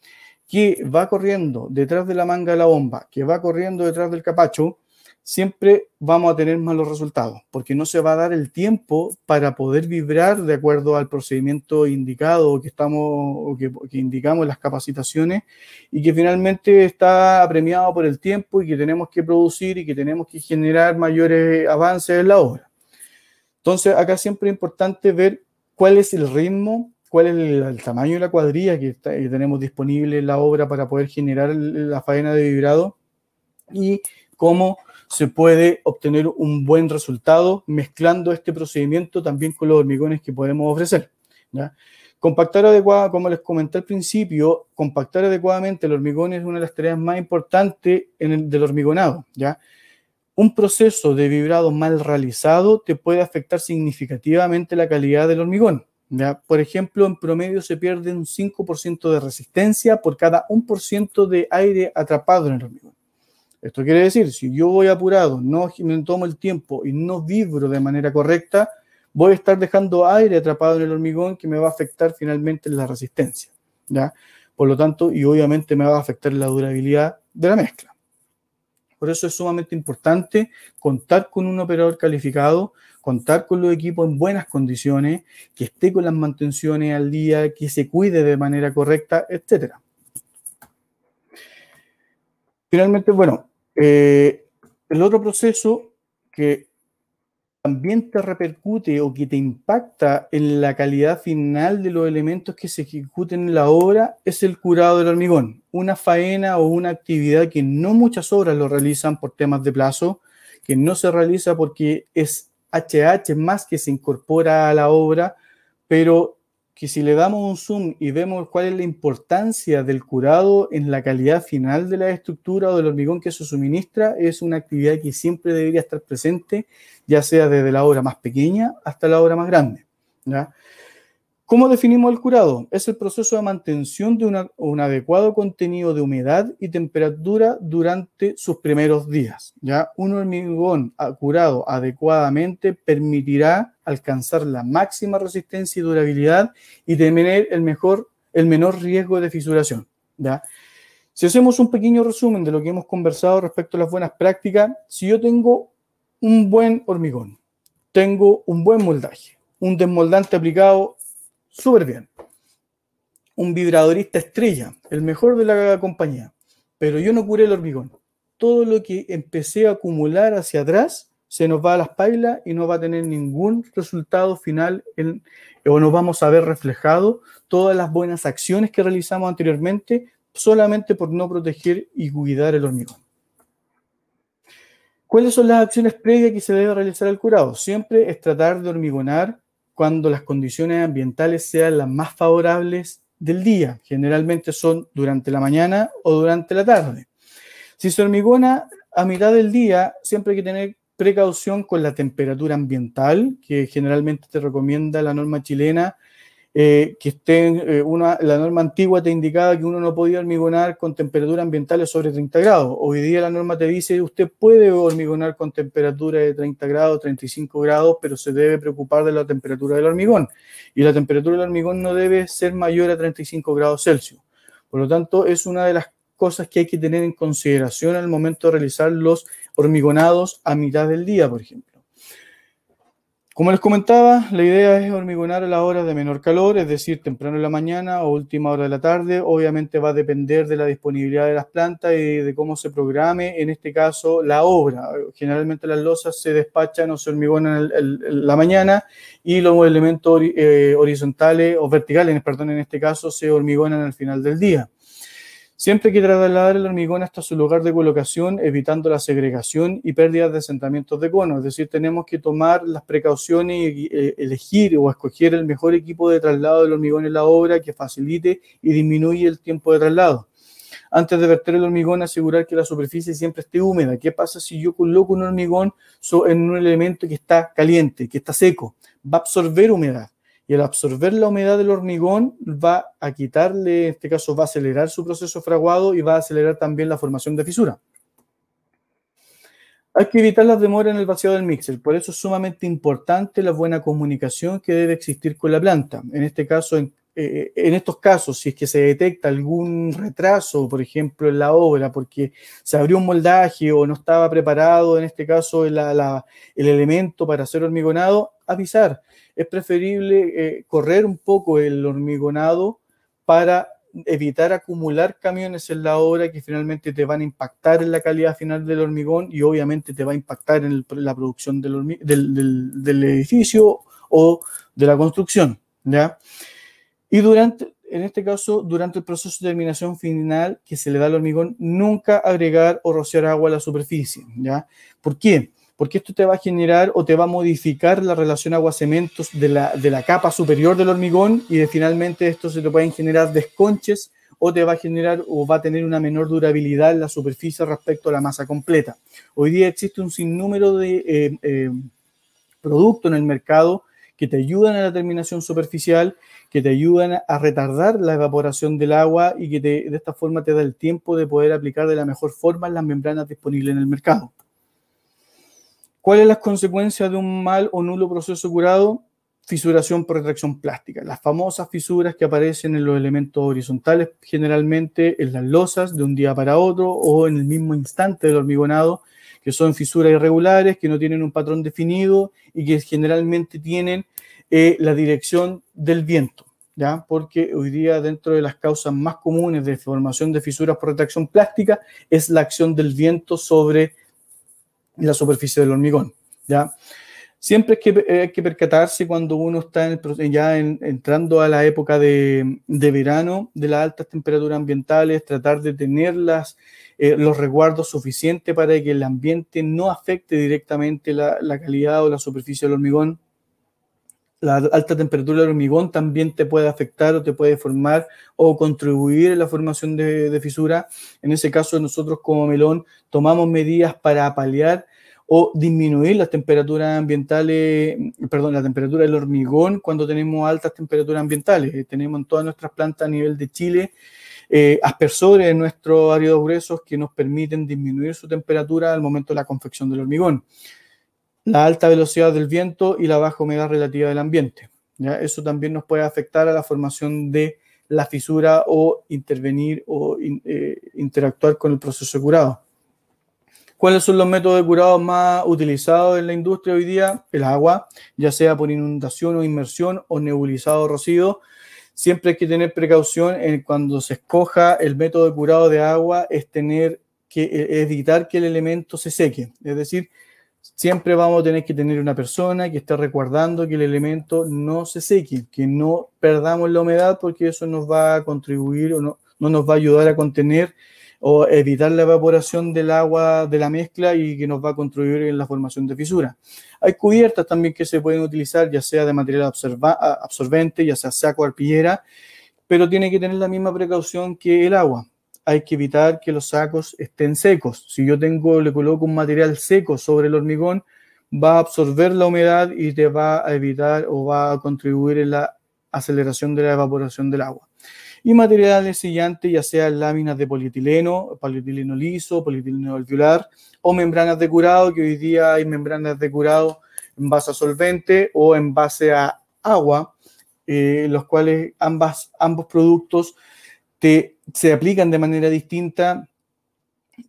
que va corriendo detrás de la manga de la bomba, que va corriendo detrás del capacho, siempre vamos a tener malos resultados, porque no se va a dar el tiempo para poder vibrar de acuerdo al procedimiento indicado que indicamos en las capacitaciones y que finalmente está apremiado por el tiempo y que tenemos que producir y que tenemos que generar mayores avances en la obra. Entonces, acá siempre es importante ver cuál es el ritmo, cuál es el tamaño de la cuadrilla que tenemos disponible en la obra para poder generar la faena de vibrado y cómo se puede obtener un buen resultado mezclando este procedimiento también con los hormigones que podemos ofrecer, ¿ya? Compactar adecuadamente, como les comenté al principio, compactar adecuadamente el hormigón es una de las tareas más importantes del hormigonado, ¿ya? Un proceso de vibrado mal realizado te puede afectar significativamente la calidad del hormigón, ¿ya? Por ejemplo, en promedio se pierde un 5% de resistencia por cada 1% de aire atrapado en el hormigón. Esto quiere decir, si yo voy apurado, no me tomo el tiempo y no vibro de manera correcta, voy a estar dejando aire atrapado en el hormigón que me va a afectar finalmente en la resistencia, ¿ya? Por lo tanto, y obviamente me va a afectar la durabilidad de la mezcla. Por eso es sumamente importante contar con un operador calificado, contar con los equipos en buenas condiciones, que esté con las mantenciones al día, que se cuide de manera correcta, etc. Finalmente, bueno, el otro proceso que también te repercute o que te impacta en la calidad final de los elementos que se ejecuten en la obra es el curado del hormigón. Una faena o una actividad que no muchas obras lo realizan por temas de plazo, que no se realiza porque es HH más que se incorpora a la obra, pero que si le damos un zoom y vemos cuál es la importancia del curado en la calidad final de la estructura o del hormigón que se suministra, es una actividad que siempre debería estar presente, ya sea desde la obra más pequeña hasta la obra más grande, ¿ya? ¿Cómo definimos el curado? Es el proceso de mantención de un adecuado contenido de humedad y temperatura durante sus primeros días, ¿ya? Un hormigón curado adecuadamente permitirá alcanzar la máxima resistencia y durabilidad y tener el menor riesgo de fisuración, ¿ya? Si hacemos un pequeño resumen de lo que hemos conversado respecto a las buenas prácticas, si yo tengo un buen hormigón, tengo un buen moldaje, un desmoldante aplicado súper bien, un vibradorista estrella, el mejor de la compañía, pero yo no curé el hormigón. Todo lo que empecé a acumular hacia atrás se nos va a las pailas y no va a tener ningún resultado final o no vamos a ver reflejado todas las buenas acciones que realizamos anteriormente solamente por no proteger y cuidar el hormigón. ¿Cuáles son las acciones previas que se debe realizar al curado? Siempre es tratar de hormigonar cuando las condiciones ambientales sean las más favorables del día. Generalmente son durante la mañana o durante la tarde. Si se hormigona a mitad del día, siempre hay que tener precaución con la temperatura ambiental, que generalmente te recomienda la norma chilena que estén, la norma antigua te indicaba que uno no podía hormigonar con temperaturas ambientales sobre 30 grados. Hoy día la norma te dice usted puede hormigonar con temperatura de 30 grados, 35 grados, pero se debe preocupar de la temperatura del hormigón. Y la temperatura del hormigón no debe ser mayor a 35 grados Celsius. Por lo tanto, es una de las cosas que hay que tener en consideración al momento de realizar los hormigonados a mitad del día, por ejemplo. Como les comentaba, la idea es hormigonar a las horas de menor calor, es decir, temprano en la mañana o última hora de la tarde. Obviamente va a depender de la disponibilidad de las plantas y de cómo se programe, en este caso, la obra. Generalmente las losas se despachan o se hormigonan en la mañana y los elementos horizontales o verticales, perdón, en este caso, se hormigonan al final del día. Siempre hay que trasladar el hormigón hasta su lugar de colocación, evitando la segregación y pérdidas de asentamientos de cono. Es decir, tenemos que tomar las precauciones y elegir o escoger el mejor equipo de traslado del hormigón en la obra que facilite y disminuye el tiempo de traslado. Antes de verter el hormigón, asegurar que la superficie siempre esté húmeda. ¿Qué pasa si yo coloco un hormigón en un elemento que está caliente, que está seco? Va a absorber humedad. Y al absorber la humedad del hormigón va a quitarle, en este caso va a acelerar su proceso fraguado y va a acelerar también la formación de fisura. Hay que evitar las demoras en el vaciado del mixer, por eso es sumamente importante la buena comunicación que debe existir con la planta. En este caso, en estos casos, si es que se detecta algún retraso, por ejemplo, en la obra, porque se abrió un moldaje o no estaba preparado, en este caso, el elemento para ser hormigonado, avisar. Es preferible correr un poco el hormigonado para evitar acumular camiones en la obra que finalmente te van a impactar en la calidad final del hormigón y obviamente te va a impactar en la producción del edificio o de la construcción, ¿ya? Y en este caso, durante el proceso de terminación final que se le da al hormigón, nunca agregar o rociar agua a la superficie, ¿ya? ¿Por qué? Porque esto te va a generar o te va a modificar la relación agua-cementos de la capa superior del hormigón y finalmente esto se te pueden generar desconches o te va a generar o va a tener una menor durabilidad en la superficie respecto a la masa completa. Hoy día existe un sinnúmero de productos en el mercado que te ayudan a la terminación superficial, que te ayudan a retardar la evaporación del agua y que de esta forma te da el tiempo de poder aplicar de la mejor forma las membranas disponibles en el mercado. ¿Cuáles son las consecuencias de un mal o nulo proceso curado? Fisuración por retracción plástica. Las famosas fisuras que aparecen en los elementos horizontales, generalmente en las losas de un día para otro o en el mismo instante del hormigonado, que son fisuras irregulares, que no tienen un patrón definido y que generalmente tienen la dirección del viento, ¿ya? Porque hoy día dentro de las causas más comunes de formación de fisuras por retracción plástica es la acción del viento sobre la superficie del hormigón, ¿ya? Siempre hay que percatarse cuando uno está entrando a la época de verano, de las altas temperaturas ambientales, tratar de tener los resguardos suficientes para que el ambiente no afecte directamente la calidad o la superficie del hormigón. La alta temperatura del hormigón también te puede afectar o te puede formar o contribuir en la formación de fisura. En ese caso, nosotros como Melón tomamos medidas para paliar o disminuir las temperaturas ambientales, perdón, la temperatura del hormigón cuando tenemos altas temperaturas ambientales. Tenemos en todas nuestras plantas a nivel de Chile aspersores en nuestros áridos gruesos que nos permiten disminuir su temperatura al momento de la confección del hormigón. La alta velocidad del viento y la baja humedad relativa del ambiente, ¿ya? Eso también nos puede afectar a la formación de la fisura o intervenir o interactuar con el proceso de curado. ¿Cuáles son los métodos de curado más utilizados en la industria hoy día? El agua, ya sea por inundación o inmersión o nebulizado o rocío. Siempre hay que tener precaución cuando se escoja el método de curado de agua, es tener que evitar que el elemento se seque. Es decir, siempre vamos a tener que tener una persona que esté resguardando que el elemento no se seque, que no perdamos la humedad porque eso nos va a contribuir o no nos va a ayudar a contener o evitar la evaporación del agua de la mezcla y que nos va a contribuir en la formación de fisuras. Hay cubiertas también que se pueden utilizar, ya sea de material absorbente, ya sea saco o arpillera, pero tiene que tener la misma precaución que el agua. Hay que evitar que los sacos estén secos. Si yo le coloco un material seco sobre el hormigón, va a absorber la humedad y te va a evitar o va a contribuir en la aceleración de la evaporación del agua. Y materiales sellantes, ya sean láminas de polietileno liso, polietileno alveolar o membranas de curado, que hoy día hay membranas de curado en base a solvente o en base a agua, los cuales ambos productos se aplican de manera distinta,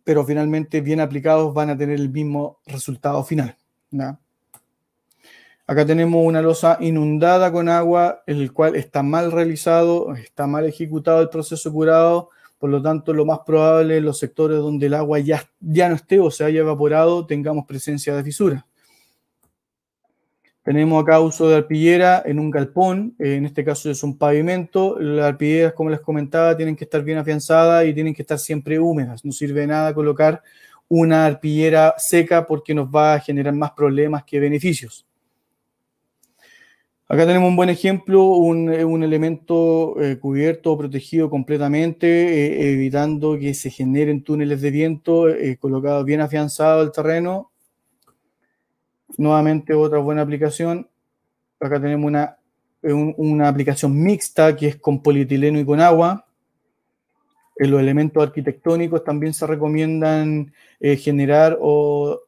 pero finalmente bien aplicados van a tener el mismo resultado final, ¿no? Acá tenemos una losa inundada con agua, el cual está mal realizado, está mal ejecutado el proceso de curado, por lo tanto lo más probable en los sectores donde el agua ya no esté o se haya evaporado, tengamos presencia de fisuras. Tenemos acá uso de arpillera en un galpón, en este caso es un pavimento. Las arpilleras, como les comentaba, tienen que estar bien afianzadas y tienen que estar siempre húmedas. No sirve de nada colocar una arpillera seca porque nos va a generar más problemas que beneficios. Acá tenemos un buen ejemplo, un elemento cubierto o protegido completamente, evitando que se generen túneles de viento, colocado bien afianzado el terreno. Nuevamente otra buena aplicación. Acá tenemos una aplicación mixta que es con polietileno y con agua. En los elementos arquitectónicos también se recomiendan generar o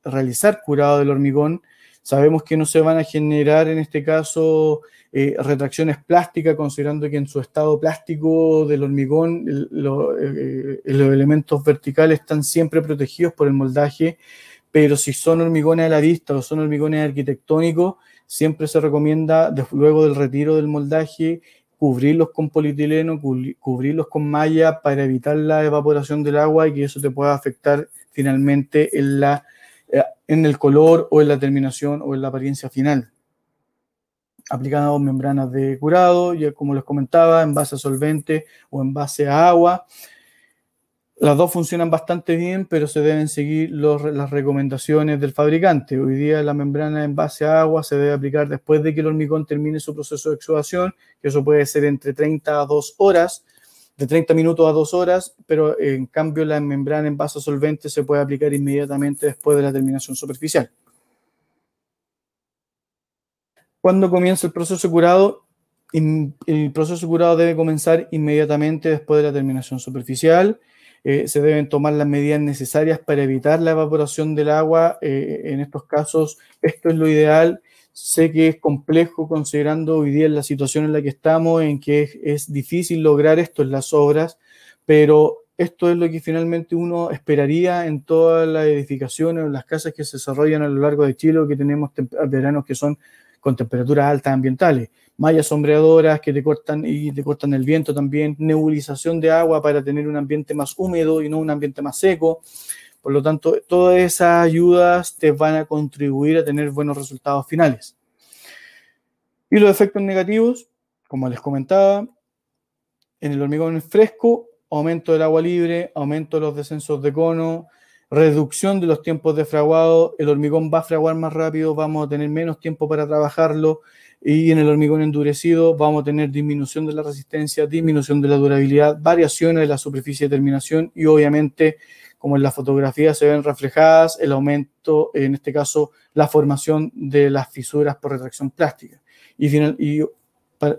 realizar curado del hormigón. Sabemos que no se van a generar en este caso retracciones plásticas, considerando que en su estado plástico del hormigón los elementos verticales están siempre protegidos por el moldaje, pero si son hormigones a la vista o son hormigones arquitectónicos, siempre se recomienda, luego del retiro del moldaje, cubrirlos con polietileno, cubrirlos con malla para evitar la evaporación del agua y que eso te pueda afectar finalmente en el color o en la terminación o en la apariencia final. Aplicando membranas de curado, ya como les comentaba, en base a solvente o en base a agua. Las dos funcionan bastante bien, pero se deben seguir las recomendaciones del fabricante. Hoy día la membrana en base a agua se debe aplicar después de que el hormigón termine su proceso de exudación, que eso puede ser entre 30 a 2 horas, de 30 minutos a 2 horas, pero en cambio la membrana en base a solvente se puede aplicar inmediatamente después de la terminación superficial. ¿Cuándo comienza el proceso de curado? El proceso de curado debe comenzar inmediatamente después de la terminación superficial. Se deben tomar las medidas necesarias para evitar la evaporación del agua. En estos casos, esto es lo ideal. Sé que es complejo considerando hoy día la situación en la que estamos, en que es difícil lograr esto en las obras, pero esto es lo que finalmente uno esperaría en todas las edificaciones o las casas que se desarrollan a lo largo de Chile, que tenemos veranos que son con temperaturas altas ambientales. Mallas sombreadoras que te cortan el viento también, nebulización de agua para tener un ambiente más húmedo y no un ambiente más seco. Por lo tanto, todas esas ayudas te van a contribuir a tener buenos resultados finales. Y los efectos negativos, como les comentaba, en el hormigón fresco, aumento del agua libre, aumento de los descensos de cono, reducción de los tiempos de fraguado. El hormigón va a fraguar más rápido, vamos a tener menos tiempo para trabajarlo, y en el hormigón endurecido vamos a tener disminución de la resistencia, disminución de la durabilidad, variaciones de la superficie de terminación y obviamente, como en la fotografía se ven reflejadas, el aumento, en este caso, la formación de las fisuras por retracción plástica. Y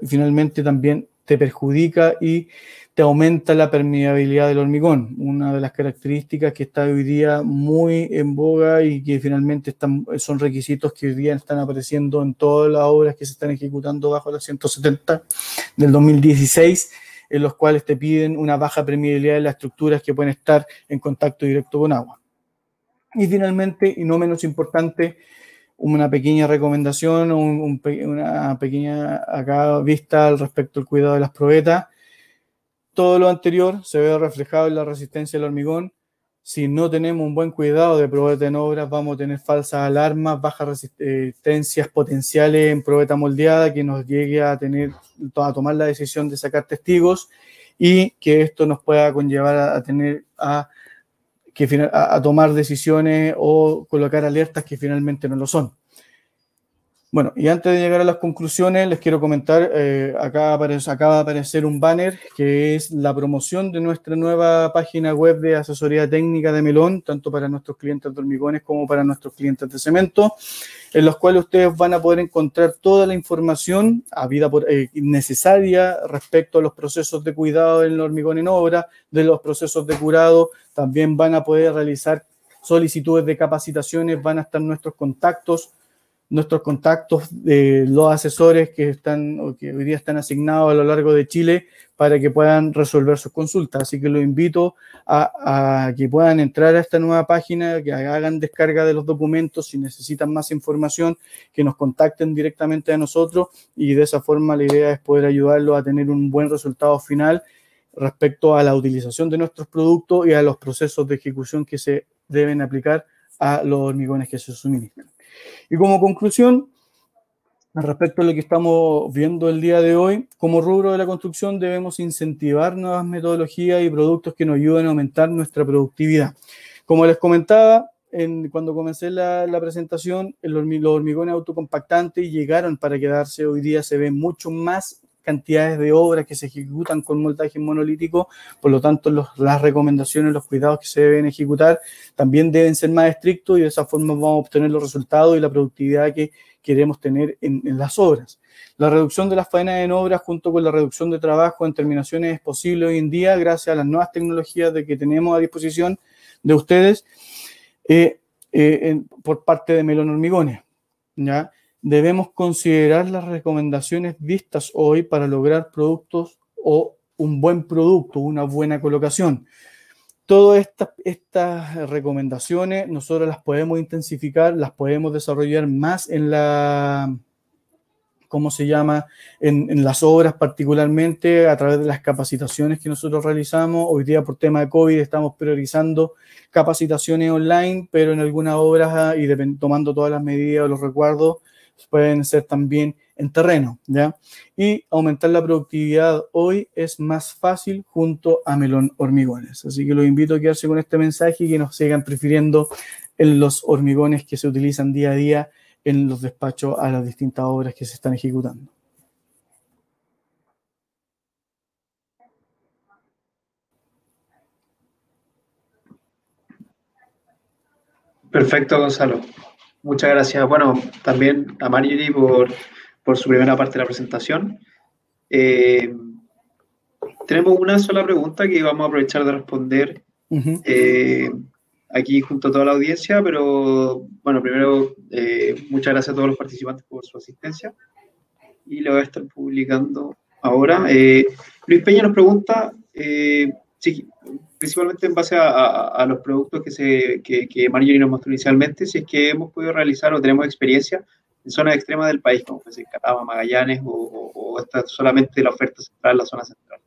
finalmente también te perjudica y te aumenta la permeabilidad del hormigón, una de las características que está hoy día muy en boga y que finalmente son requisitos que hoy día están apareciendo en todas las obras que se están ejecutando bajo la 170 del 2016, en los cuales te piden una baja permeabilidad de las estructuras que pueden estar en contacto directo con agua. Y finalmente, y no menos importante, una pequeña recomendación, una pequeña acá vista al respecto al cuidado de las probetas. Todo lo anterior se ve reflejado en la resistencia del hormigón. Si no tenemos un buen cuidado de probeta en obras, vamos a tener falsas alarmas, bajas resistencias potenciales en probeta moldeada que nos llegue a tomar la decisión de sacar testigos y que esto nos pueda conllevar a tomar decisiones o colocar alertas que finalmente no lo son. Bueno, y antes de llegar a las conclusiones, les quiero comentar, acaba de aparecer un banner que es la promoción de nuestra nueva página web de asesoría técnica de Melon, tanto para nuestros clientes de hormigones como para nuestros clientes de cemento, en los cuales ustedes van a poder encontrar toda la información necesaria respecto a los procesos de cuidado en el hormigón en obra, de los procesos de curado. También van a poder realizar solicitudes de capacitaciones, van a estar nuestros contactos de los asesores que hoy día están asignados a lo largo de Chile para que puedan resolver sus consultas. Así que los invito a que puedan entrar a esta nueva página, que hagan descarga de los documentos, si necesitan más información, que nos contacten directamente a nosotros, y de esa forma la idea es poder ayudarlos a tener un buen resultado final respecto a la utilización de nuestros productos y a los procesos de ejecución que se deben aplicar a los hormigones que se suministran. Y como conclusión, respecto a lo que estamos viendo el día de hoy, como rubro de la construcción debemos incentivar nuevas metodologías y productos que nos ayuden a aumentar nuestra productividad. Como les comentaba, cuando comencé la presentación, los hormigones autocompactantes llegaron para quedarse. Hoy día se ven mucho más cantidades de obras que se ejecutan con moldaje monolítico, por lo tanto las recomendaciones, los cuidados que se deben ejecutar también deben ser más estrictos, y de esa forma vamos a obtener los resultados y la productividad que queremos tener en las obras. La reducción de las faenas en obras junto con la reducción de trabajo en terminaciones es posible hoy en día gracias a las nuevas tecnologías que tenemos a disposición de ustedes por parte de Melon Hormigones, ¿ya? Debemos considerar las recomendaciones vistas hoy para lograr productos o un buen producto, una buena colocación. Todas estas recomendaciones nosotros las podemos intensificar, las podemos desarrollar más en en las obras, particularmente a través de las capacitaciones que nosotros realizamos. Hoy día por tema de COVID estamos priorizando capacitaciones online, pero en algunas obras y tomando todas las medidas o los resguardos, pueden ser también en terreno, ¿ya? Y aumentar la productividad hoy es más fácil junto a Melon Hormigones. Así que los invito a quedarse con este mensaje y que nos sigan prefiriendo en los hormigones que se utilizan día a día en los despachos a las distintas obras que se están ejecutando. Perfecto, Gonzalo. Muchas gracias. Bueno, también a Marjorie por su primera parte de la presentación. Tenemos una sola pregunta que vamos a aprovechar de responder aquí junto a toda la audiencia, pero bueno, primero, muchas gracias a todos los participantes por su asistencia y lo voy a estar publicando ahora. Luis Peña nos pregunta, sí, principalmente en base a los productos que Marjorie nos mostró inicialmente, si es que hemos podido realizar o tenemos experiencia en zonas extremas del país, como puede ser Catama, Magallanes, o esta solamente la oferta central, la zona central.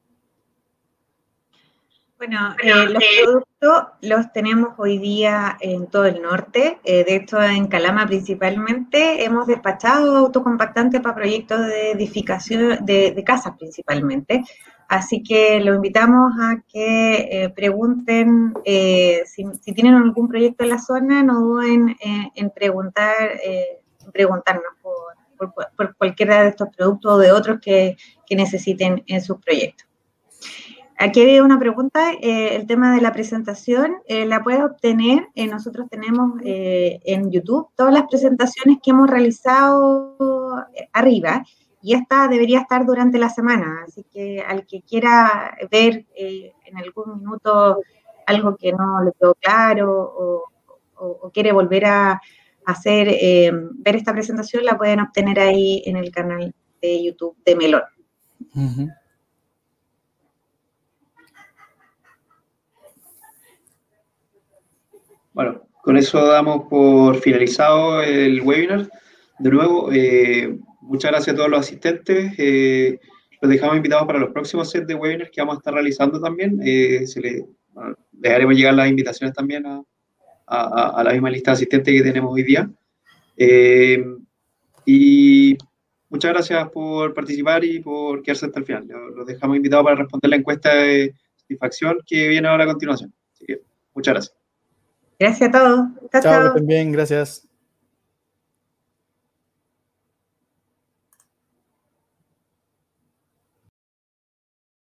Bueno, los productos los tenemos hoy día en todo el norte. De hecho, en Calama principalmente hemos despachado autocompactantes para proyectos de edificación de casas principalmente. Así que los invitamos a que pregunten si tienen algún proyecto en la zona, no duden en preguntarnos por cualquiera de estos productos o de otros que necesiten en sus proyectos. Aquí había una pregunta, el tema de la presentación, la puedes obtener, nosotros tenemos en YouTube todas las presentaciones que hemos realizado arriba, y esta debería estar durante la semana, así que al que quiera ver en algún minuto algo que no le quedó claro o quiere volver a hacer, ver esta presentación, la pueden obtener ahí en el canal de YouTube de Melon. Bueno, con eso damos por finalizado el webinar. De nuevo, muchas gracias a todos los asistentes. Los dejamos invitados para los próximos sets de webinars que vamos a estar realizando también. Les haremos llegar las invitaciones también a la misma lista de asistentes que tenemos hoy día. Y muchas gracias por participar y por quedarse hasta el final. Los dejamos invitados para responder la encuesta de satisfacción que viene ahora a continuación. Así que muchas gracias. Gracias a todos. Chao, que estén bien, gracias.